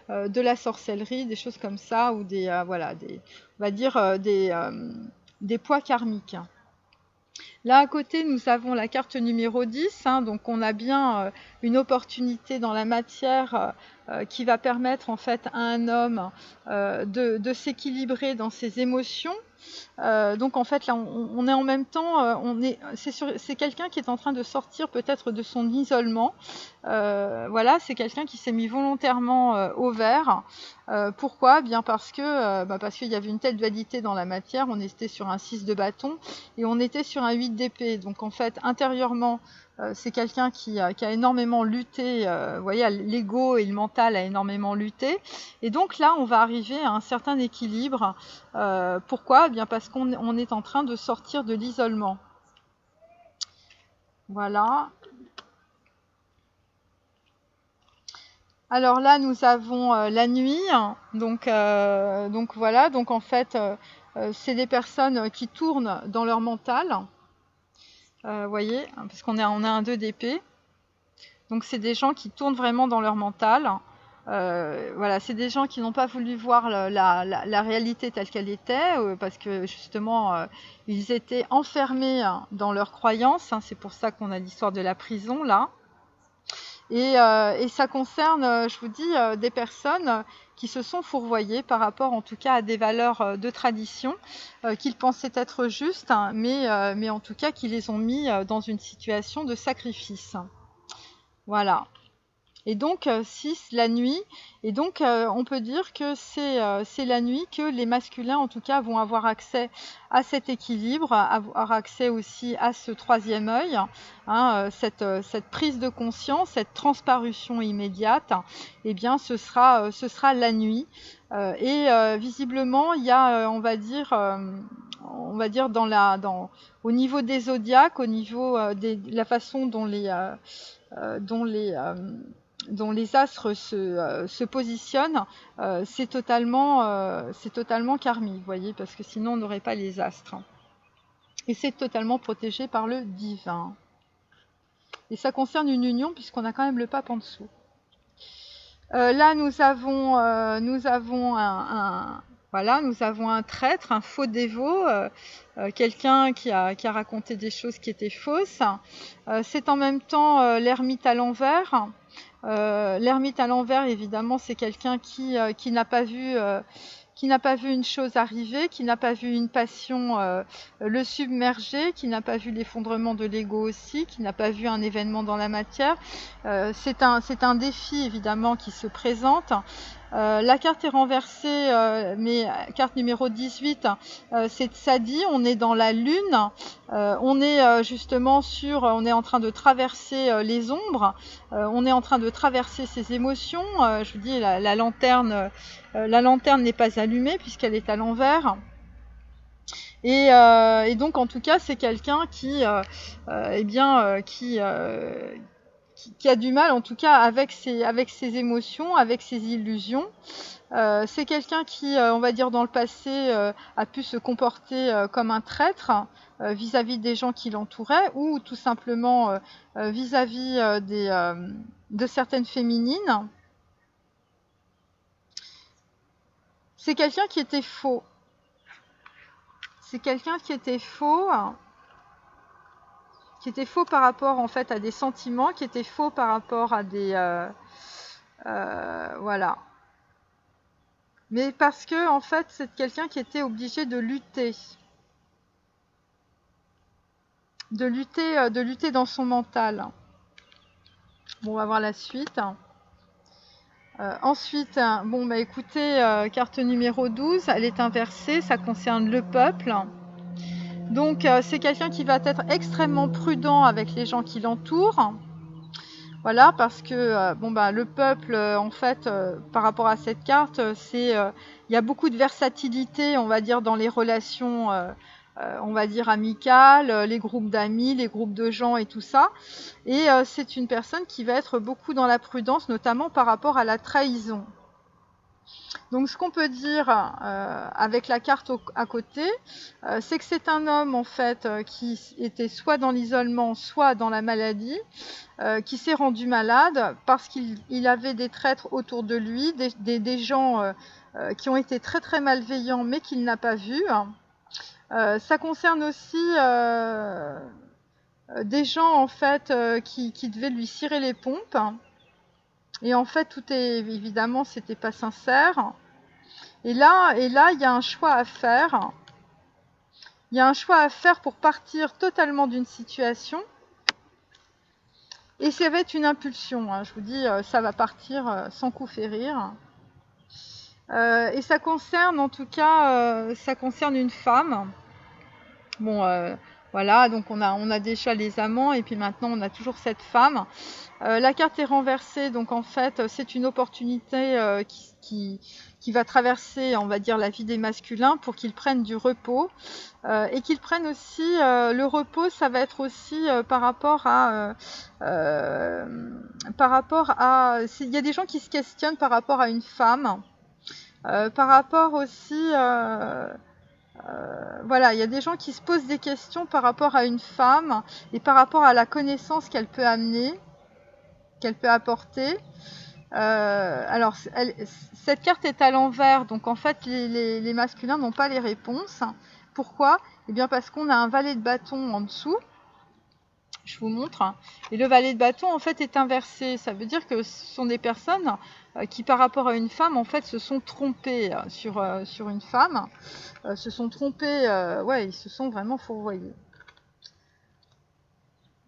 de la sorcellerie, des choses comme ça, ou voilà, on va dire des poids karmiques. Là à côté nous avons la carte numéro 10, hein, donc on a bien une opportunité dans la matière qui va permettre en fait à un homme de s'équilibrer dans ses émotions. Donc en fait là on est en même temps, c'est quelqu'un qui est en train de sortir peut-être de son isolement. Voilà, c'est quelqu'un qui s'est mis volontairement au vert. Pourquoi? Bien parce qu'il y avait une telle dualité dans la matière. On était sur un 6 de bâton et on était sur un 8 d'épée. Donc en fait intérieurement c'est quelqu'un qui a énormément lutté, vous voyez, l'ego et le mental a énormément lutté. Et donc là, on va arriver à un certain équilibre. Pourquoi? Bien parce qu'on est en train de sortir de l'isolement. Voilà. Alors là, nous avons la nuit. Donc voilà, donc en fait, c'est des personnes qui tournent dans leur mental. Voyez, parce qu'on a un 2 d'épée. Donc c'est des gens qui tournent vraiment dans leur mental. Voilà, c'est des gens qui n'ont pas voulu voir la réalité telle qu'elle était, parce que justement, ils étaient enfermés dans leurs croyances. Hein, c'est pour ça qu'on a l'histoire de la prison là. Et ça concerne, je vous dis, des personnes qui se sont fourvoyées par rapport en tout cas à des valeurs de tradition qu'ils pensaient être justes, hein, mais en tout cas qui les ont mis dans une situation de sacrifice. Voilà. Et donc, 6, la nuit. Et donc, on peut dire que c'est la nuit que les masculins, en tout cas, vont avoir accès à cet équilibre, avoir accès aussi à ce troisième œil, hein, cette prise de conscience, cette transparution immédiate. Eh bien, ce sera la nuit. Visiblement, il y a, on va dire au niveau des zodiaques, au niveau de la façon dont dont les astres se positionnent, c'est totalement karmique, vous voyez, parce que sinon on n'aurait pas les astres. Et c'est totalement protégé par le divin. Et ça concerne une union puisqu'on a quand même le pape en dessous. Là, nous avons un traître, un faux dévot, quelqu'un qui a raconté des choses qui étaient fausses. C'est en même temps l'ermite à l'envers. L'ermite à l'envers, évidemment, c'est quelqu'un qui n'a pas vu une chose arriver, qui n'a pas vu une passion le submerger, qui n'a pas vu l'effondrement de l'ego aussi, qui n'a pas vu un événement dans la matière. C'est un défi, évidemment, qui se présente. La carte est renversée, mais carte numéro 18, c'est Tzadi, on est dans la lune, on est justement on est en train de traverser les ombres, on est en train de traverser ses émotions. Je vous dis, la lanterne n'est pas allumée puisqu'elle est à l'envers. Et donc, en tout cas, c'est quelqu'un qui a du mal, en tout cas, avec ses émotions, avec ses illusions. C'est quelqu'un qui, on va dire, dans le passé, a pu se comporter comme un traître vis-à-vis des gens qui l'entouraient, ou tout simplement vis-à-vis de certaines féminines. C'est quelqu'un qui était faux. C'est quelqu'un qui était faux par rapport en fait à des sentiments, qui était faux par rapport à des voilà. Mais parce que en fait c'est quelqu'un qui était obligé de lutter dans son mental. Bon, on va voir la suite. Ensuite, bon bah écoutez, carte numéro 12, elle est inversée, ça concerne le peuple. Donc c'est quelqu'un qui va être extrêmement prudent avec les gens qui l'entourent. Voilà, parce que le peuple, en fait, par rapport à cette carte, il y a beaucoup de versatilité, on va dire, dans les relations, on va dire, amicales, les groupes d'amis, les groupes de gens et tout ça. Et c'est une personne qui va être beaucoup dans la prudence, notamment par rapport à la trahison. Donc ce qu'on peut dire avec la carte à côté, c'est que c'est un homme en fait qui était soit dans l'isolement, soit dans la maladie, qui s'est rendu malade parce qu'il avait des traîtres autour de lui, des gens qui ont été très très malveillants mais qu'il n'a pas vus. Ça concerne aussi des gens en fait qui devaient lui cirer les pompes. Et en fait, évidemment, c'était pas sincère. Et là, il y a un choix à faire. Il y a un choix à faire pour partir totalement d'une situation. Et ça va être une impulsion. Hein. Je vous dis, ça va partir sans coup férir. Et ça concerne, en tout cas, ça concerne une femme. Bon, voilà, donc on a déjà les amants et puis maintenant on a toujours cette femme. La carte est renversée, donc en fait c'est une opportunité qui va traverser, on va dire, la vie des masculins pour qu'ils prennent du repos et qu'ils prennent aussi le repos. Ça va être aussi par rapport à il y a des gens qui se questionnent par rapport à une femme, par rapport aussi voilà, il y a des gens qui se posent des questions par rapport à une femme et par rapport à la connaissance qu'elle peut amener, qu'elle peut apporter. Alors, cette carte est à l'envers, donc en fait, les masculins n'ont pas les réponses. Pourquoi? Eh bien, parce qu'on a un valet de bâton en dessous. Je vous montre. Et le valet de bâton, en fait, est inversé. Ça veut dire que ce sont des personnes qui, par rapport à une femme, en fait, se sont trompées sur une femme. Se sont trompées, ouais, ils se sont vraiment fourvoyés.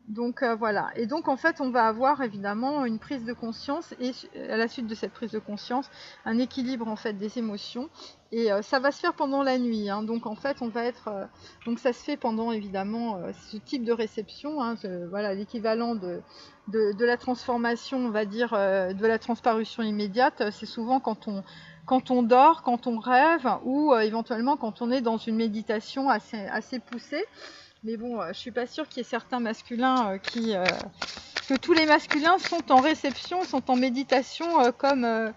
Donc voilà, et donc en fait on va avoir évidemment une prise de conscience et à la suite de cette prise de conscience un équilibre en fait des émotions et ça va se faire pendant la nuit, hein. Donc en fait on va être donc ça se fait pendant évidemment ce type de réception, hein, voilà l'équivalent de la transformation, on va dire de la transparution immédiate, c'est souvent quand on dort, quand on rêve ou éventuellement quand on est dans une méditation assez poussée. Mais bon, je suis pas sûre qu'il y ait certains masculins que tous les masculins sont en réception, sont en méditation comme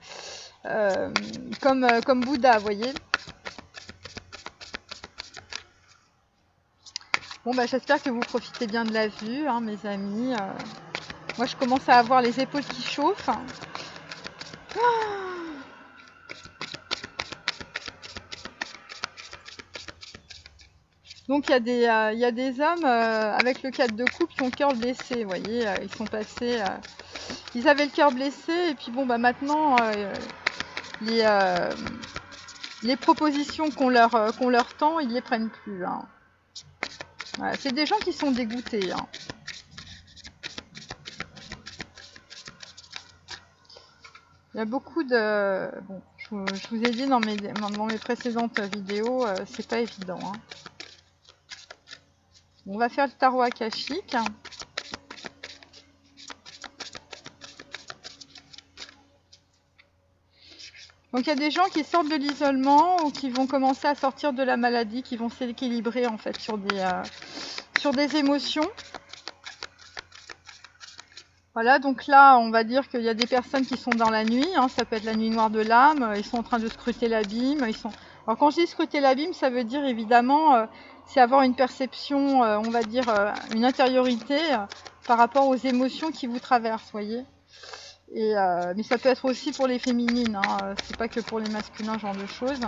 Bouddha, vous voyez. Bon, bah j'espère que vous profitez bien de la vue, hein, mes amis. Moi, je commence à avoir les épaules qui chauffent. Donc il y a des hommes avec le 4 de coupe qui ont le cœur blessé, vous voyez, ils sont passés, ils avaient le cœur blessé et puis bon bah maintenant les propositions qu'on leur tend, ils les prennent plus, hein. Voilà, c'est des gens qui sont dégoûtés, hein. Il y a beaucoup de... Bon, je vous ai dit dans mes précédentes vidéos, c'est pas évident, hein. On va faire le tarot akashique. Donc il y a des gens qui sortent de l'isolement ou qui vont commencer à sortir de la maladie, qui vont s'équilibrer en fait sur des émotions. Voilà, donc là on va dire qu'il y a des personnes qui sont dans la nuit, hein, ça peut être la nuit noire de l'âme, ils sont en train de scruter l'abîme. Alors quand je dis scruter l'abîme, ça veut dire évidemment, c'est avoir une perception, on va dire une intériorité par rapport aux émotions qui vous traversent, voyez. Et, mais ça peut être aussi pour les féminines, hein, c'est pas que pour les masculins, ce genre de choses.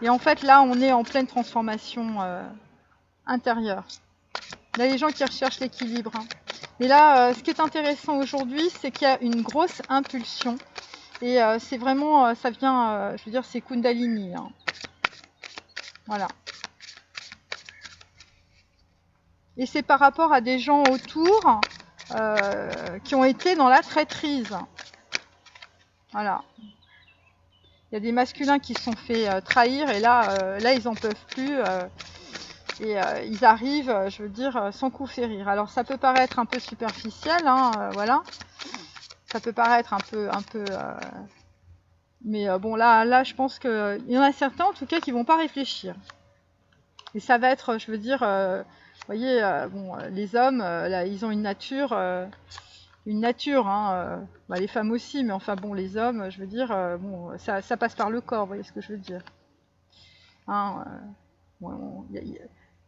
Et en fait là on est en pleine transformation intérieure. Là les gens qui recherchent l'équilibre, hein. Et là ce qui est intéressant aujourd'hui, c'est qu'il y a une grosse impulsion. Et c'est vraiment, ça vient, je veux dire, c'est Kundalini, hein. Voilà. Et c'est par rapport à des gens autour qui ont été dans la traîtrise. Voilà. Il y a des masculins qui se sont fait trahir et là ils en peuvent plus et ils arrivent, je veux dire, sans coup férir. Alors ça peut paraître un peu superficiel, hein, voilà. Ça peut paraître un peu mais bon là je pense que il y en a certains en tout cas qui vont pas réfléchir. Et ça va être, je veux dire, vous voyez, bon, les hommes, là, ils ont une nature, hein, bah, les femmes aussi, mais enfin bon, les hommes, je veux dire, bon, ça passe par le corps, vous voyez ce que je veux dire. Hein, bon, il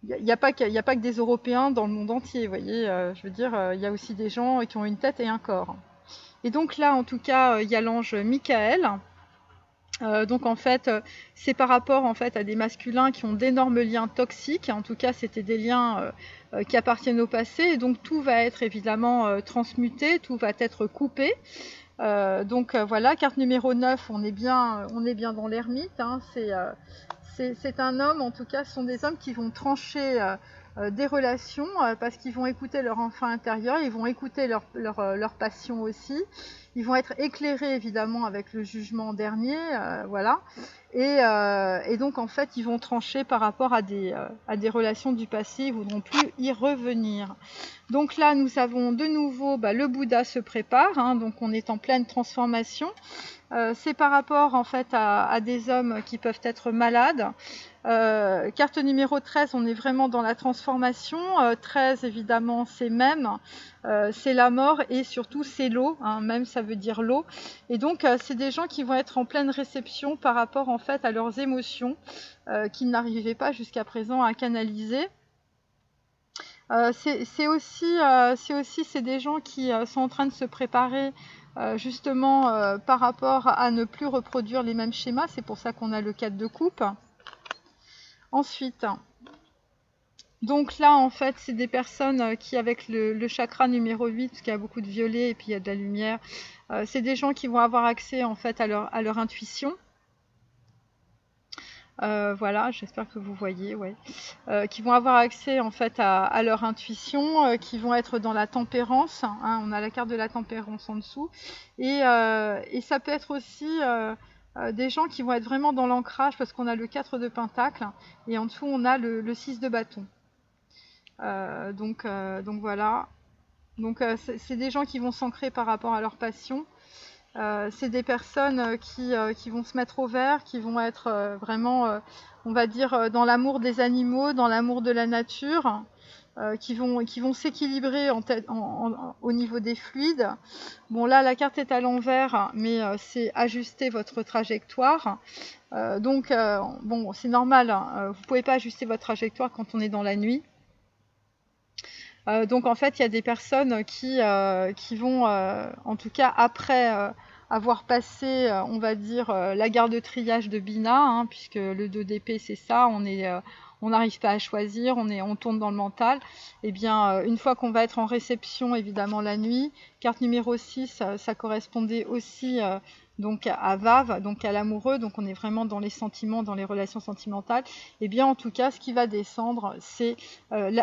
n'y a pas que des Européens dans le monde entier, vous voyez, je veux dire, il y a aussi des gens qui ont une tête et un corps. Et donc là, en tout cas, il y a l'ange Michael. Donc en fait, c'est par rapport en fait à des masculins qui ont d'énormes liens toxiques. En tout cas, c'était des liens qui appartiennent au passé. Et donc tout va être évidemment transmuté, tout va être coupé. Donc voilà, carte numéro 9, on est bien dans l'ermite, hein. C'est un homme, en tout cas, ce sont des hommes qui vont trancher des relations parce qu'ils vont écouter leur enfant intérieur, ils vont écouter leur passion aussi. Ils vont être éclairés évidemment avec le jugement dernier, voilà. Et donc en fait, ils vont trancher par rapport à des relations du passé, ils ne voudront plus y revenir. Donc là, nous avons de nouveau le Bouddha se prépare, hein, donc on est en pleine transformation. C'est par rapport en fait à des hommes qui peuvent être malades. Carte numéro 13, on est vraiment dans la transformation. 13 évidemment c'est même, c'est la mort et surtout c'est l'eau, hein, même ça veut dire l'eau. Et donc c'est des gens qui vont être en pleine réception par rapport en fait à leurs émotions qu'ils n'arrivaient pas jusqu'à présent à canaliser. C'est aussi c'est des gens qui sont en train de se préparer justement par rapport à ne plus reproduire les mêmes schémas. C'est pour ça qu'on a le 4 de coupe. Ensuite, donc là, en fait, c'est des personnes qui, avec le chakra numéro 8, parce qu'il y a beaucoup de violet et puis il y a de la lumière, c'est des gens qui vont avoir accès, en fait, à leur intuition. Voilà, j'espère que vous voyez, ouais. Qui vont avoir accès, en fait, à leur intuition, qui vont être dans la tempérance. Hein, on a la carte de la tempérance en dessous. Et ça peut être aussi... des gens qui vont être vraiment dans l'ancrage, parce qu'on a le 4 de pentacle, et en dessous, on a le 6 de bâton. Donc voilà. Donc c'est des gens qui vont s'ancrer par rapport à leur passion. C'est des personnes qui vont se mettre au vert, qui vont être vraiment, on va dire, dans l'amour des animaux, dans l'amour de la nature, qui vont s'équilibrer au niveau des fluides. Bon, là, la carte est à l'envers, mais c'est ajuster votre trajectoire. Donc, bon, c'est normal, hein, vous ne pouvez pas ajuster votre trajectoire quand on est dans la nuit. Donc en fait, il y a des personnes qui vont, en tout cas après avoir passé, on va dire, la gare de triage de Bina, hein, puisque le 2 d'épée c'est ça, on n'arrive pas à choisir, on tourne dans le mental. Et bien, une fois qu'on va être en réception, évidemment la nuit, carte numéro 6, ça correspondait aussi donc à Vave, donc à l'amoureux, donc on est vraiment dans les sentiments, dans les relations sentimentales. Et bien en tout cas, ce qui va descendre, c'est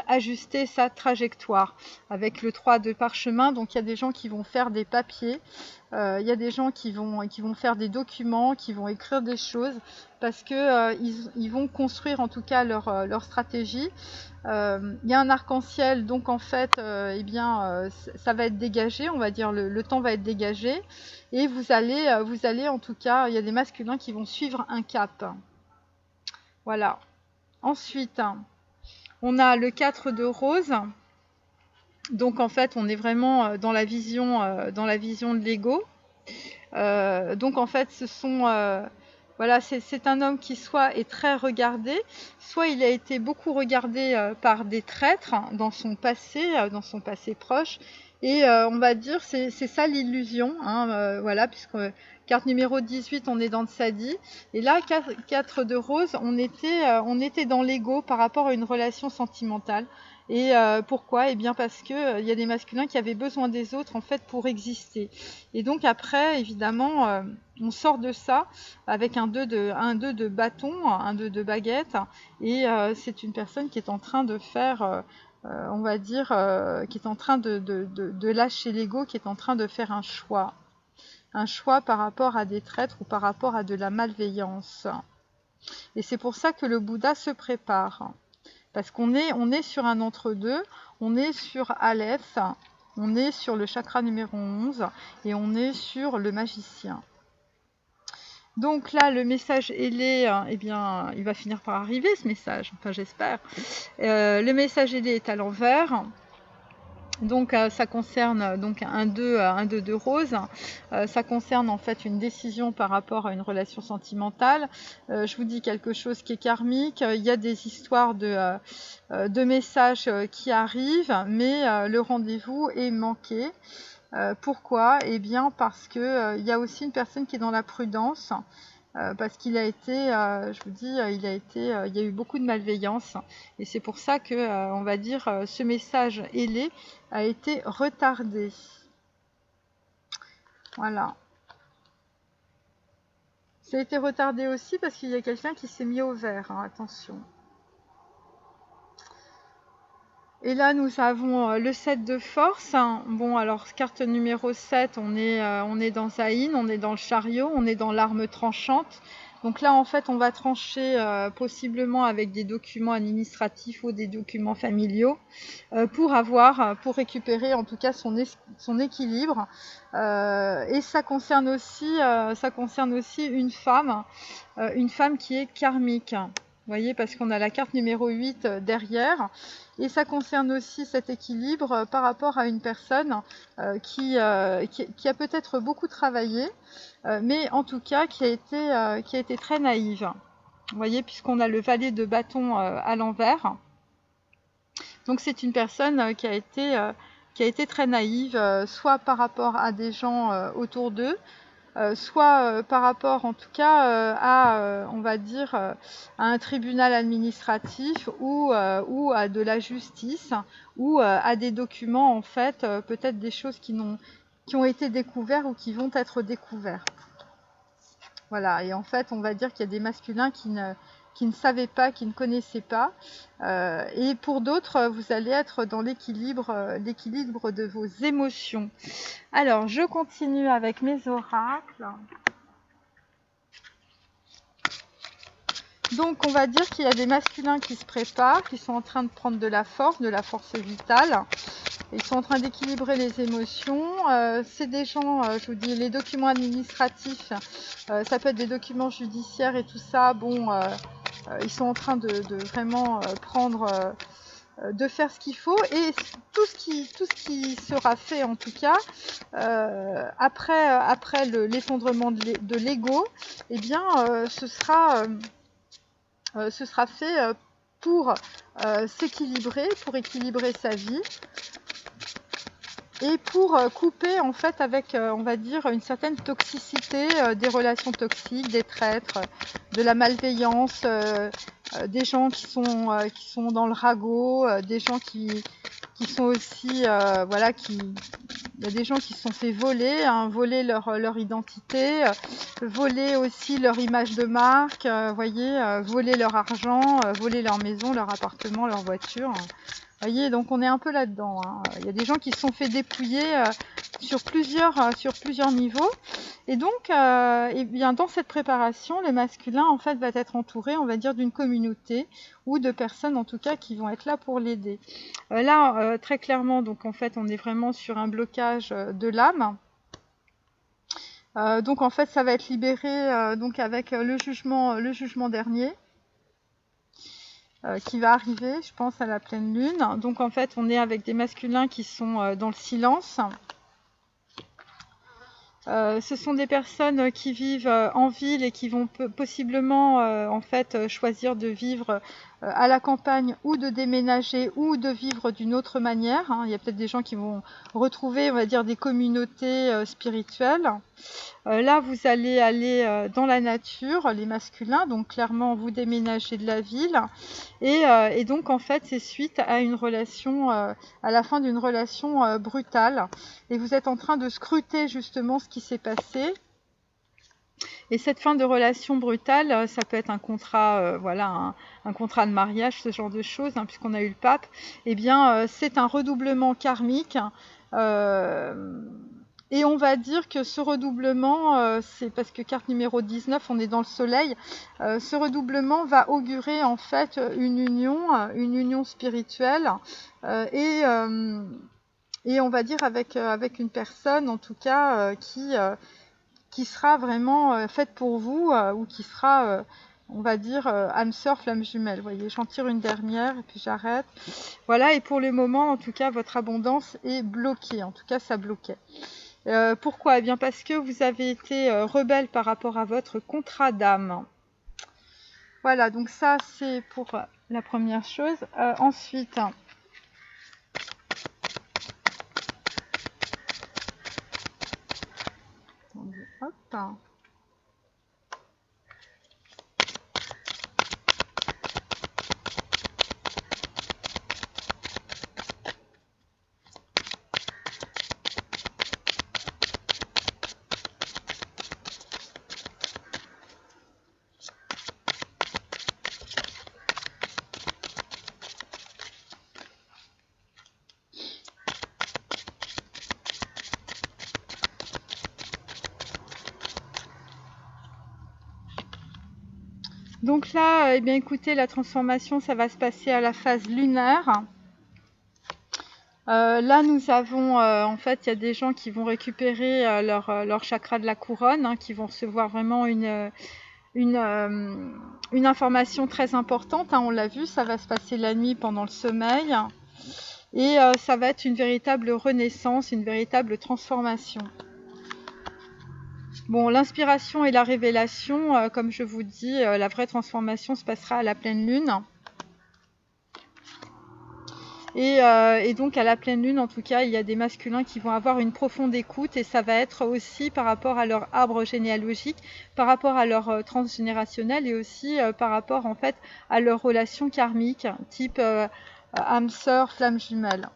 ajuster sa trajectoire avec le 3 de parchemin. Donc il y a des gens qui vont faire des papiers, il y a des gens qui vont faire des documents, qui vont écrire des choses, parce que ils vont construire en tout cas leur stratégie. Il y a un arc-en-ciel, donc en fait, eh bien, ça va être dégagé, on va dire, le temps va être dégagé, et vous allez en tout cas, il y a des masculins qui vont suivre un cap. Voilà. Ensuite, on a le 4 de rose. Donc en fait, on est vraiment dans la vision de l'ego. Donc en fait, voilà, c'est un homme qui soit est très regardé, soit il a été beaucoup regardé par des traîtres dans son passé proche. Et on va dire, c'est ça l'illusion, hein, voilà, puisque carte numéro 18, on est dans le sadi. Et là, 4 de rose, on était dans l'ego par rapport à une relation sentimentale. Et pourquoi? Eh bien parce que y a des masculins qui avaient besoin des autres en fait pour exister. Et donc après, évidemment, on sort de ça avec un 2 de bâton, un 2 de baguette, et c'est une personne qui est en train de faire, on va dire, qui est en train de lâcher l'ego, qui est en train de faire un choix par rapport à des traîtres ou par rapport à de la malveillance. Et c'est pour ça que le Bouddha se prépare. Parce qu'on est sur un entre-deux, on est sur Aleph, on est sur le chakra numéro 11 et on est sur le magicien. Donc là, le message ailé, eh bien, il va finir par arriver ce message, enfin j'espère. Le message ailé est à l'envers. Donc ça concerne donc un 2 de rose, ça concerne en fait une décision par rapport à une relation sentimentale. Je vous dis quelque chose qui est karmique, il y a des histoires de messages qui arrivent, mais le rendez-vous est manqué. Pourquoi? Eh bien parce que il y a aussi une personne qui est dans la prudence. Parce qu'il a été, je vous dis, il y a eu beaucoup de malveillance, et c'est pour ça que, on va dire, ce message ailé a été retardé. Voilà. Ça a été retardé aussi parce qu'il y a quelqu'un qui s'est mis au vert, hein, attention. Et là, nous avons le 7 de force. Bon, alors, carte numéro 7, on est dans Zaïn, on est dans le chariot, on est dans l'arme tranchante. Donc là, en fait, on va trancher possiblement avec des documents administratifs ou des documents familiaux pour récupérer en tout cas son équilibre. Et ça concerne aussi une femme qui est karmique. Vous voyez, parce qu'on a la carte numéro 8 derrière. Et ça concerne aussi cet équilibre par rapport à une personne qui a peut-être beaucoup travaillé, mais en tout cas qui a été très naïve. Vous voyez, puisqu'on a le valet de bâton à l'envers. Donc c'est une personne qui a qui a été très naïve, soit par rapport à des gens autour d'eux, soit par rapport en tout cas à, on va dire, à un tribunal administratif ou à de la justice ou à des documents en fait, peut-être des choses qui ont été découverts ou qui vont être découverts. Voilà, et en fait on va dire qu'il y a des masculins qui ne savaient pas, qui ne connaissaient pas. Et pour d'autres, vous allez être dans l'équilibre de vos émotions. Alors, je continue avec mes oracles. Donc, on va dire qu'il y a des masculins qui se préparent, qui sont en train de prendre de la force vitale. Ils sont en train d'équilibrer les émotions. C'est des gens, je vous dis, les documents administratifs, ça peut être des documents judiciaires et tout ça. Bon, ils sont en train de vraiment prendre, de faire ce qu'il faut. Et tout ce qui sera fait, en tout cas, après l'effondrement de l'ego, eh bien, ce sera fait pour s'équilibrer, pour équilibrer sa vie et pour couper en fait avec, on va dire, une certaine toxicité, des relations toxiques, des traîtres, de la malveillance, des gens qui sont dans le ragot, des gens qui sont aussi, voilà, il y a des gens qui se sont fait voler, hein, voler leur identité, voler aussi leur image de marque, voyez, voler leur argent, voler leur maison, leur appartement, leur voiture. Voyez, donc on est un peu là-dedans. Hein. Il y a des gens qui se sont fait dépouiller sur plusieurs niveaux. Et donc, eh bien, dans cette préparation, le masculin, en fait, va être entouré, on va dire, d'une communauté ou de personnes, en tout cas, qui vont être là pour l'aider. Là, très clairement, donc, en fait, on est vraiment sur un blocage de l'âme. Donc, en fait, ça va être libéré donc avec le jugement dernier. Qui va arriver, je pense, à la pleine lune. Donc, en fait, on est avec des masculins qui sont dans le silence. Ce sont des personnes qui vivent en ville et qui vont possiblement en fait choisir de vivre à la campagne ou de déménager ou de vivre d'une autre manière. Hein. Il y a peut-être des gens qui vont retrouver, on va dire, des communautés spirituelles. Là, vous allez aller dans la nature, les masculins, donc clairement vous déménagez de la ville. Et donc en fait, c'est suite à une relation, à la fin d'une relation brutale. Et vous êtes en train de scruter justement ce qui s'est passé. Et cette fin de relation brutale, ça peut être un contrat, voilà, un contrat de mariage, ce genre de choses, hein, puisqu'on a eu le pape. Eh bien, c'est un redoublement karmique. Et on va dire que ce redoublement, c'est parce que carte numéro 19, on est dans le soleil, ce redoublement va augurer en fait une union spirituelle et on va dire avec une personne en tout cas qui sera vraiment faite pour vous ou qui sera, on va dire, âme sœur, flamme jumelle. Vous voyez, j'en tire une dernière et puis j'arrête. Voilà, et pour le moment, en tout cas, votre abondance est bloquée. En tout cas, ça bloquait. Pourquoi? Eh bien parce que vous avez été rebelle par rapport à votre contrat d'âme. Voilà, donc ça c'est pour la première chose. Ensuite, hop. Donc là, eh bien, écoutez, la transformation, ça va se passer à la phase lunaire. Là, nous avons, en fait, il y a des gens qui vont récupérer leur chakra de la couronne, hein, qui vont recevoir vraiment une information très importante. Hein, on l'a vu, ça va se passer la nuit pendant le sommeil. Et ça va être une véritable renaissance, une véritable transformation. Bon, l'inspiration et la révélation, comme je vous dis, la vraie transformation se passera à la pleine lune. Et donc à la pleine lune, en tout cas, il y a des masculins qui vont avoir une profonde écoute, et ça va être aussi par rapport à leur arbre généalogique, par rapport à leur transgénérationnel, et aussi par rapport en fait à leurs relations karmiques, type âme sœur, flamme jumelle.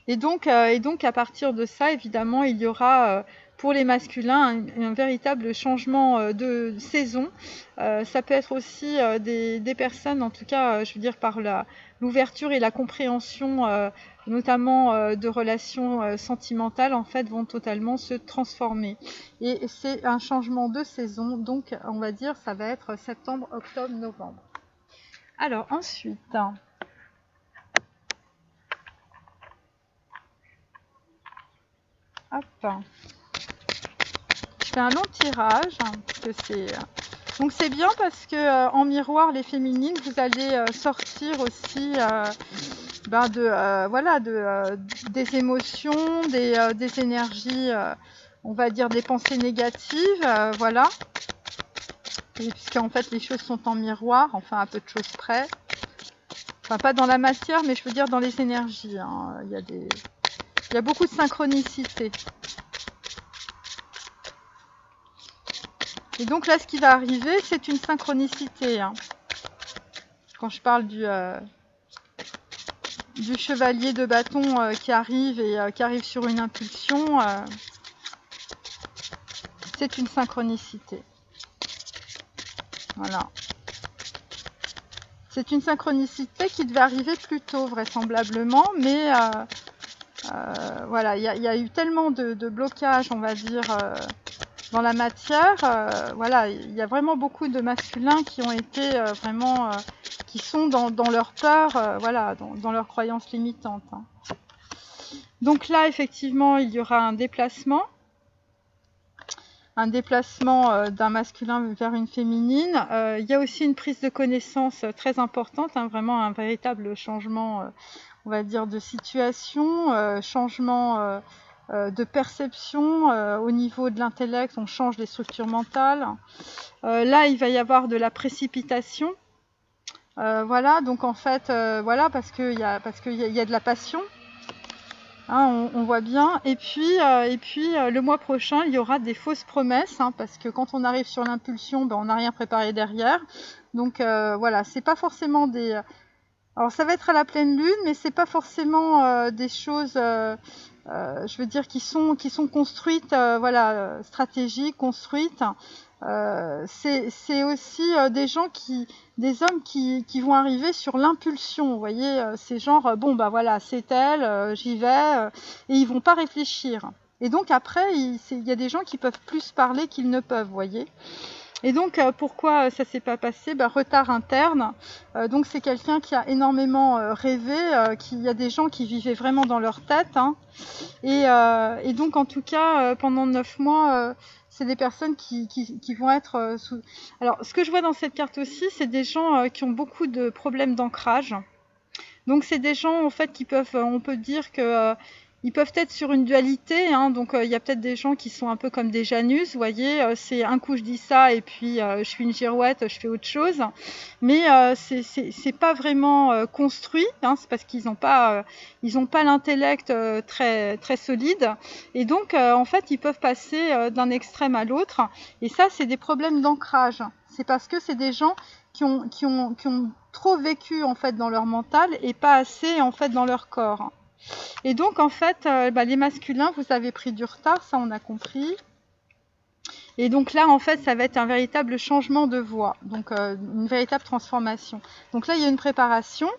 Et donc à partir de ça, évidemment, il y aura pour les masculins un véritable changement de saison. Ça peut être aussi des personnes, en tout cas, je veux dire, par l'ouverture et la compréhension, notamment de relations sentimentales, en fait, vont totalement se transformer. Et c'est un changement de saison, donc on va dire, ça va être septembre, octobre, novembre. Alors ensuite... Hop. Je fais un long tirage, parce que c'est... Donc c'est bien parce que en miroir, les féminines, vous allez sortir aussi des émotions, des énergies, on va dire des pensées négatives, voilà. Puisqu'en fait les choses sont en miroir, enfin à peu de choses près. Enfin pas dans la matière, mais je veux dire dans les énergies. Hein. Il y a beaucoup de synchronicité. Et donc là, ce qui va arriver, c'est une synchronicité. Hein. Quand je parle du chevalier de bâton qui arrive et qui arrive sur une impulsion, c'est une synchronicité. Voilà. C'est une synchronicité qui devait arriver plus tôt, vraisemblablement, mais voilà, il y a eu tellement de blocages, on va dire, dans la matière. Voilà, il y a vraiment beaucoup de masculins qui ont été vraiment, qui sont dans leur peur, voilà, dans leurs croyances limitantes. Hein. Donc là, effectivement, il y aura un déplacement d'un masculin vers une féminine. Il y a aussi une prise de connaissance très importante, hein, vraiment un véritable changement, on va dire, de situation, changement de perception au niveau de l'intellect, on change les structures mentales. Là, il va y avoir de la précipitation. Voilà, donc en fait, voilà, parce qu'il y a de la passion. Hein, on voit bien. Et puis le mois prochain, il y aura des fausses promesses, hein, parce que quand on arrive sur l'impulsion, ben, on n'a rien préparé derrière. Donc voilà, c'est pas forcément des... Alors ça va être à la pleine lune, mais c'est pas forcément des choses, je veux dire, qui sont construites, voilà, stratégiques, construites. C'est aussi des hommes qui vont arriver sur l'impulsion, vous voyez, c'est genre, bon bah voilà, c'est elle, j'y vais, et ils vont pas réfléchir. Et donc après, il y a des gens qui peuvent plus parler qu'ils ne peuvent, vous voyez. Et donc, pourquoi ça s'est pas passé ? Retard interne. Donc, c'est quelqu'un qui a énormément rêvé, il y a des gens qui vivaient vraiment dans leur tête. Hein. Et donc, en tout cas, pendant 9 mois, c'est des personnes qui vont être sous... Alors, ce que je vois dans cette carte aussi, c'est des gens qui ont beaucoup de problèmes d'ancrage. Donc, c'est des gens, en fait, qui peuvent, on peut dire que... ils peuvent être sur une dualité, hein, donc il y a peut-être des gens qui sont un peu comme des Janus, vous voyez, c'est un coup je dis ça et puis je suis une girouette, je fais autre chose, mais c'est pas vraiment construit, hein, c'est parce qu'ils n'ont pas l'intellect très très solide, et donc en fait ils peuvent passer d'un extrême à l'autre, et ça c'est des problèmes d'ancrage, c'est parce que c'est des gens qui ont trop vécu en fait dans leur mental et pas assez en fait dans leur corps. Et donc en fait, les masculins, vous avez pris du retard, ça on a compris. Et donc là, en fait, ça va être un véritable changement de voie, donc une véritable transformation. Donc là, il y a une préparation,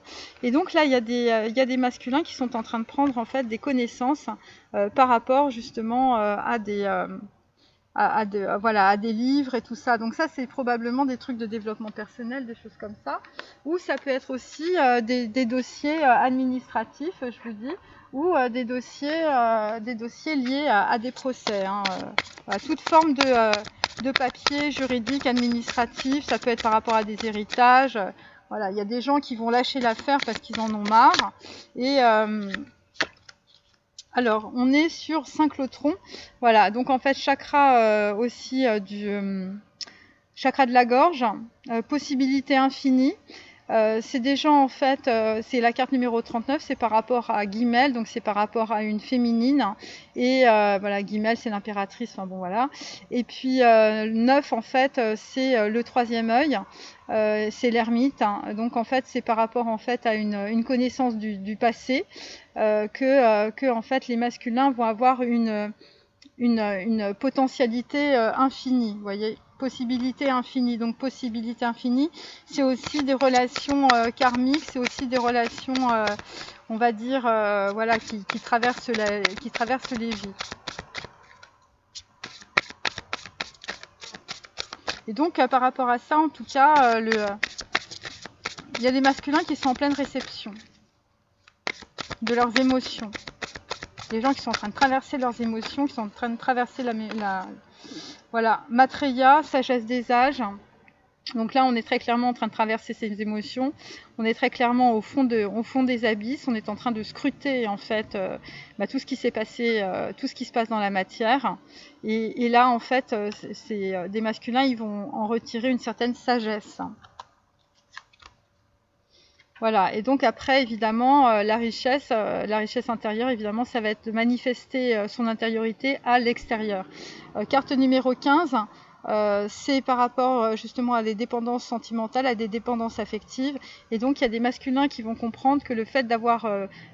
et donc là, il y a des masculins qui sont en train de prendre en fait des connaissances par rapport justement à des livres et tout ça. Donc ça, c'est probablement des trucs de développement personnel, des choses comme ça. Ou ça peut être aussi des dossiers administratifs, je vous dis, ou des dossiers liés à des procès. Hein, toute forme de papier juridique, administratif, ça peut être par rapport à des héritages. Voilà, il y a des gens qui vont lâcher l'affaire parce qu'ils en ont marre. Et... alors, on est sur Synchlotron. Voilà, donc en fait, chakra aussi chakra de la gorge, possibilité infinie. C'est des gens en fait, c'est la carte numéro 39, c'est par rapport à Guimel, donc c'est par rapport à une féminine. Et voilà, Guimel c'est l'impératrice, enfin bon voilà. Et puis 9 en fait, c'est le troisième œil. C'est l'ermite, hein. Donc en fait c'est par rapport en fait à une connaissance du passé que en fait les masculins vont avoir une potentialité infinie, vous voyez, possibilité infinie. Donc possibilité infinie, c'est aussi des relations karmiques, c'est aussi des relations, on va dire, voilà, qui traversent les vies. Et donc par rapport à ça, en tout cas, il y a des masculins qui sont en pleine réception de leurs émotions. Les gens qui sont en train de traverser leurs émotions, qui sont en train de traverser voilà, Maitreya, sagesse des âges. Donc là, on est très clairement en train de traverser ces émotions. On est très clairement au fond des abysses. On est en train de scruter en fait tout ce qui s'est passé, tout ce qui se passe dans la matière. Et là, en fait, c'est des masculins, ils vont en retirer une certaine sagesse. Voilà, et donc après, évidemment, la richesse intérieure, évidemment, ça va être de manifester son intériorité à l'extérieur. Carte numéro 15, c'est par rapport justement à des dépendances sentimentales, à des dépendances affectives. Et donc, il y a des masculins qui vont comprendre que le fait d'avoir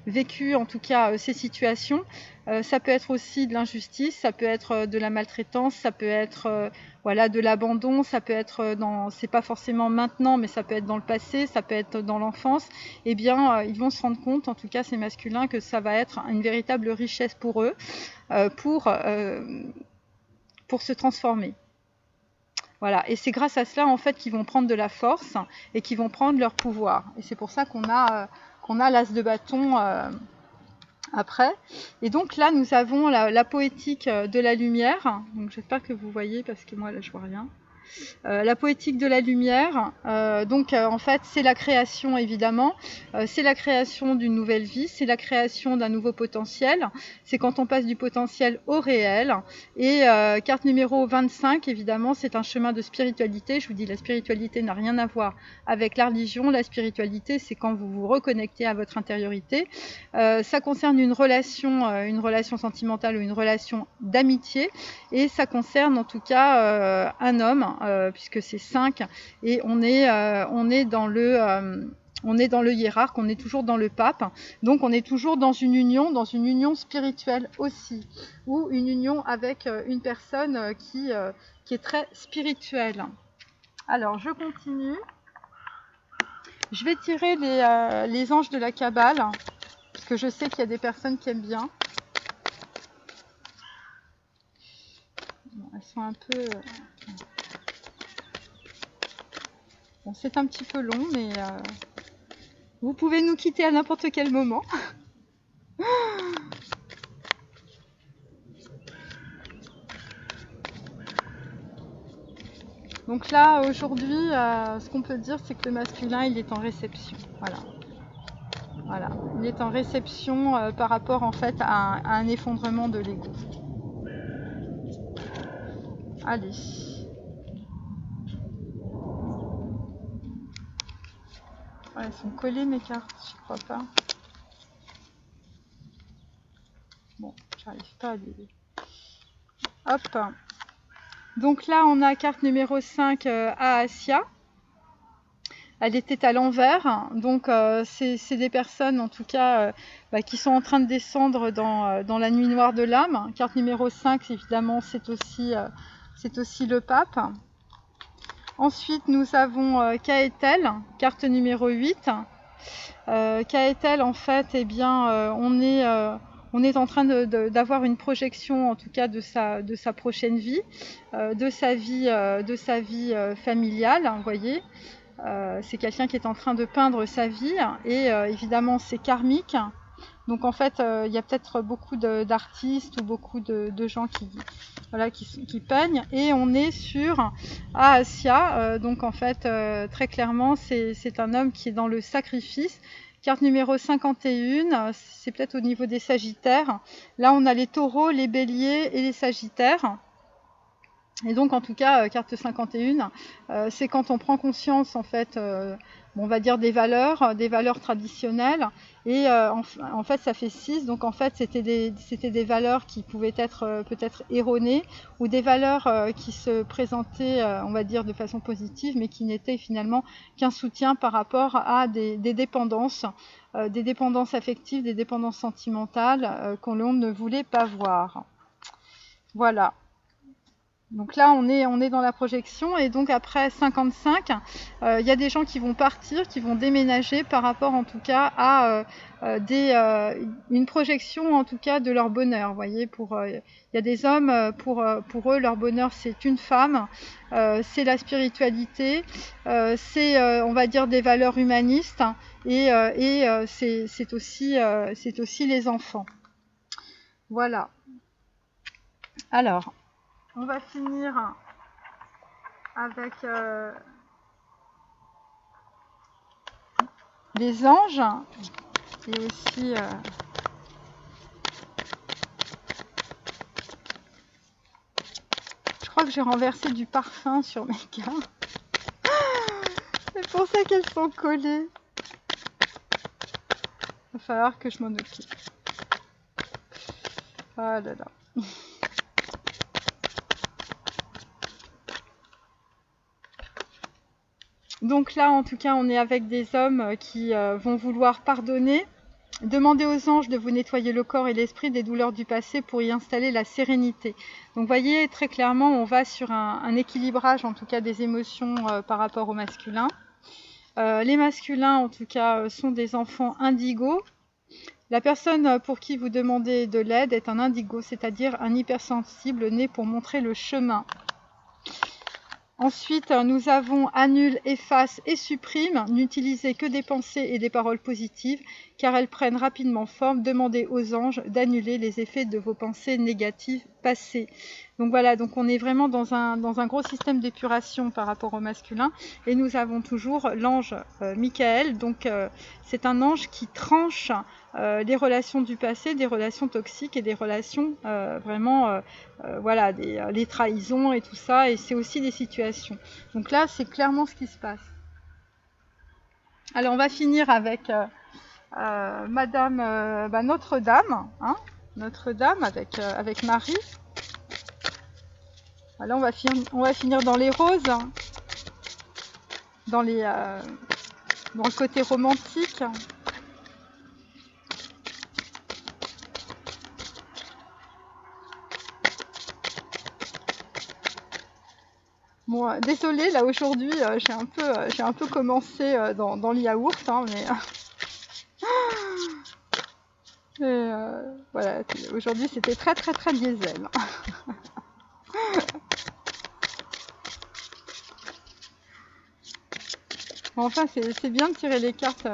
vécu, en tout cas, ces situations, ça peut être aussi de l'injustice, ça peut être de la maltraitance, ça peut être voilà, de l'abandon, ça peut être c'est pas forcément maintenant, mais ça peut être dans le passé, ça peut être dans l'enfance. Eh bien, ils vont se rendre compte, en tout cas ces masculins, que ça va être une véritable richesse pour eux, pour se transformer. Voilà, et c'est grâce à cela en fait qu'ils vont prendre de la force et qu'ils vont prendre leur pouvoir. Et c'est pour ça qu'on a l'as de bâton après. Et donc là, nous avons la poétique de la lumière. Donc j'espère que vous voyez parce que moi là je vois rien. La poétique de la lumière, en fait c'est la création évidemment, c'est la création d'une nouvelle vie, c'est la création d'un nouveau potentiel, c'est quand on passe du potentiel au réel. Et carte numéro 25 évidemment, c'est un chemin de spiritualité. Je vous dis, la spiritualité n'a rien à voir avec la religion. La spiritualité, c'est quand vous vous reconnectez à votre intériorité. Ça concerne une relation sentimentale ou une relation d'amitié, et ça concerne en tout cas un homme, puisque c'est 5, et on est dans le hiérarque, on est toujours dans le pape, donc on est toujours dans une union spirituelle aussi, ou une union avec une personne qui est très spirituelle. Alors je continue. Je vais tirer les anges de la Kabbale, parce que je sais qu'il y a des personnes qui aiment bien. Bon, elles sont un peu... Bon, c'est un petit peu long, mais vous pouvez nous quitter à n'importe quel moment. Donc là, aujourd'hui, ce qu'on peut dire, c'est que le masculin, il est en réception. Voilà. Il est en réception par rapport, en fait, à un effondrement de l'ego. Allez. Ouais, elles sont collées mes cartes, je crois pas. Bon, j'arrive pas à les... Hop. Donc là, on a carte numéro 5 à Assia. Elle était à l'envers. Donc c'est des personnes, en tout cas, qui sont en train de descendre dans la nuit noire de l'âme. Carte numéro 5, évidemment, c'est aussi le pape. Ensuite, nous avons Kaetel, carte numéro 8. Kaetel, en fait, eh bien, on est en train d'avoir une projection, en tout cas, de sa prochaine vie, de sa vie familiale, vous voyez. C'est quelqu'un qui est en train de peindre sa vie, et évidemment, c'est karmique. Donc, en fait, il y a peut-être beaucoup d'artistes ou beaucoup de gens qui peignent, et on est sur Assia. Donc en fait, très clairement, c'est un homme qui est dans le sacrifice. Carte numéro 51, c'est peut-être au niveau des sagittaires. Là, on a les taureaux, les béliers et les sagittaires. Et donc, en tout cas, carte 51, c'est quand on prend conscience, en fait, bon, on va dire des valeurs traditionnelles. Et en fait, ça fait 6. Donc en fait, c'était des valeurs qui pouvaient être peut-être erronées, ou des valeurs qui se présentaient, on va dire, de façon positive, mais qui n'étaient finalement qu'un soutien par rapport à des dépendances affectives, des dépendances sentimentales qu'on ne voulait pas voir. Voilà. Donc là, on est dans la projection, et donc après 55, il y a des gens qui vont partir, qui vont déménager par rapport en tout cas à une projection en tout cas de leur bonheur. Vous voyez, il y a des hommes, pour eux, leur bonheur c'est une femme, c'est la spiritualité, c'est on va dire des valeurs humanistes, et c'est aussi les enfants. Voilà. Alors, on va finir avec les anges, et aussi je crois que j'ai renversé du parfum sur mes cartes. C'est pour ça qu'elles sont collées. Il va falloir que je m'en occupe. Ah là là. Donc là, en tout cas, on est avec des hommes qui vont vouloir pardonner. Demandez aux anges de vous nettoyer le corps et l'esprit des douleurs du passé pour y installer la sérénité. Donc vous voyez, très clairement, on va sur un équilibrage, en tout cas, des émotions par rapport au masculin. Les masculins, en tout cas, sont des enfants indigos. La personne pour qui vous demandez de l'aide est un indigo, c'est-à-dire un hypersensible né pour montrer le chemin. Ensuite, nous avons annule, efface et supprime. N'utilisez que des pensées et des paroles positives, car elles prennent rapidement forme. Demandez aux anges d'annuler les effets de vos pensées négatives passées. Donc voilà, donc on est vraiment dans un gros système d'épuration par rapport au masculin. Et nous avons toujours l'ange Michael. Donc c'est un ange qui tranche les relations du passé, des relations toxiques et des relations voilà, les trahisons et tout ça, et c'est aussi des situations. Donc là, c'est clairement ce qui se passe. Alors, on va finir avec Madame Notre-Dame, hein, Notre-Dame avec Marie. Alors, on va finir dans les roses, dans le côté romantique. Bon, désolée, là aujourd'hui, j'ai un peu commencé dans le yaourt, hein, mais voilà, aujourd'hui c'était très très très diesel. Bon, enfin, c'est bien de tirer les cartes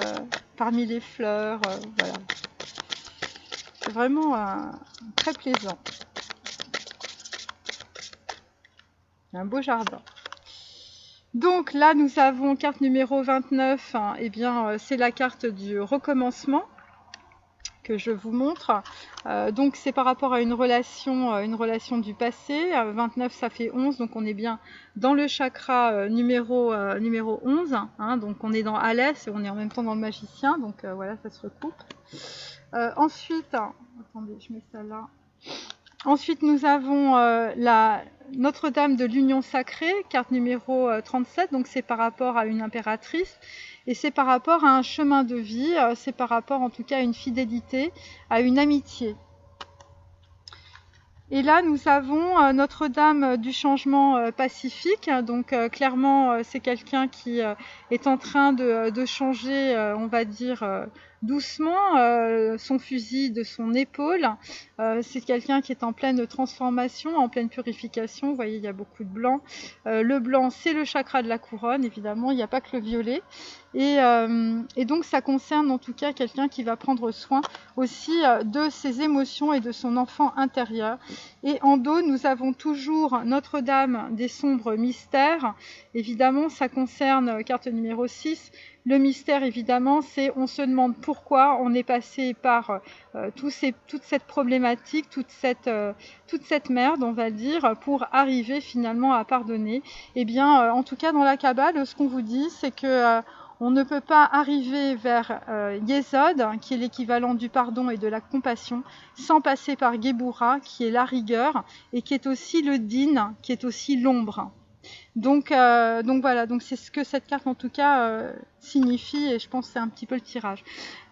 parmi les fleurs, voilà. C'est vraiment très plaisant. Un beau jardin. Donc là, nous avons carte numéro 29, hein, et bien c'est la carte du recommencement que je vous montre. Donc c'est par rapport à une relation du passé. 29, ça fait 11, donc on est bien dans le chakra numéro 11. Hein, donc on est dans Alès et on est en même temps dans le magicien, donc voilà, ça se recoupe. Ensuite, attendez, je mets ça là. Ensuite, nous avons la Notre-Dame de l'Union Sacrée, carte numéro 37, donc c'est par rapport à une impératrice, et c'est par rapport à un chemin de vie, c'est par rapport en tout cas à une fidélité, à une amitié. Et là, nous avons Notre-Dame du changement pacifique, donc clairement, c'est quelqu'un qui est en train de changer, on va dire, doucement son fusil de son épaule. C'est quelqu'un qui est en pleine transformation, en pleine purification. Vous voyez, il y a beaucoup de blanc. Le blanc, c'est le chakra de la couronne, évidemment, il n'y a pas que le violet. Et donc ça concerne en tout cas quelqu'un qui va prendre soin aussi de ses émotions et de son enfant intérieur. Et en dos, nous avons toujours Notre-Dame des sombres mystères. Évidemment, ça concerne carte numéro 6. Le mystère, évidemment, c'est on se demande pourquoi on est passé par toute cette problématique, toute cette merde, on va dire, pour arriver finalement à pardonner. Eh bien, en tout cas, dans la Kabbale, ce qu'on vous dit, c'est que On ne peut pas arriver vers Yesod, qui est l'équivalent du pardon et de la compassion, sans passer par Gebura, qui est la rigueur, et qui est aussi le din, qui est aussi l'ombre. Donc voilà, donc c'est ce que cette carte en tout cas signifie, et je pense que c'est un petit peu le tirage.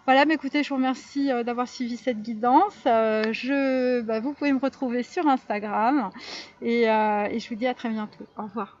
Voilà, mais écoutez, je vous remercie d'avoir suivi cette guidance. Vous pouvez me retrouver sur Instagram, et je vous dis à très bientôt. Au revoir.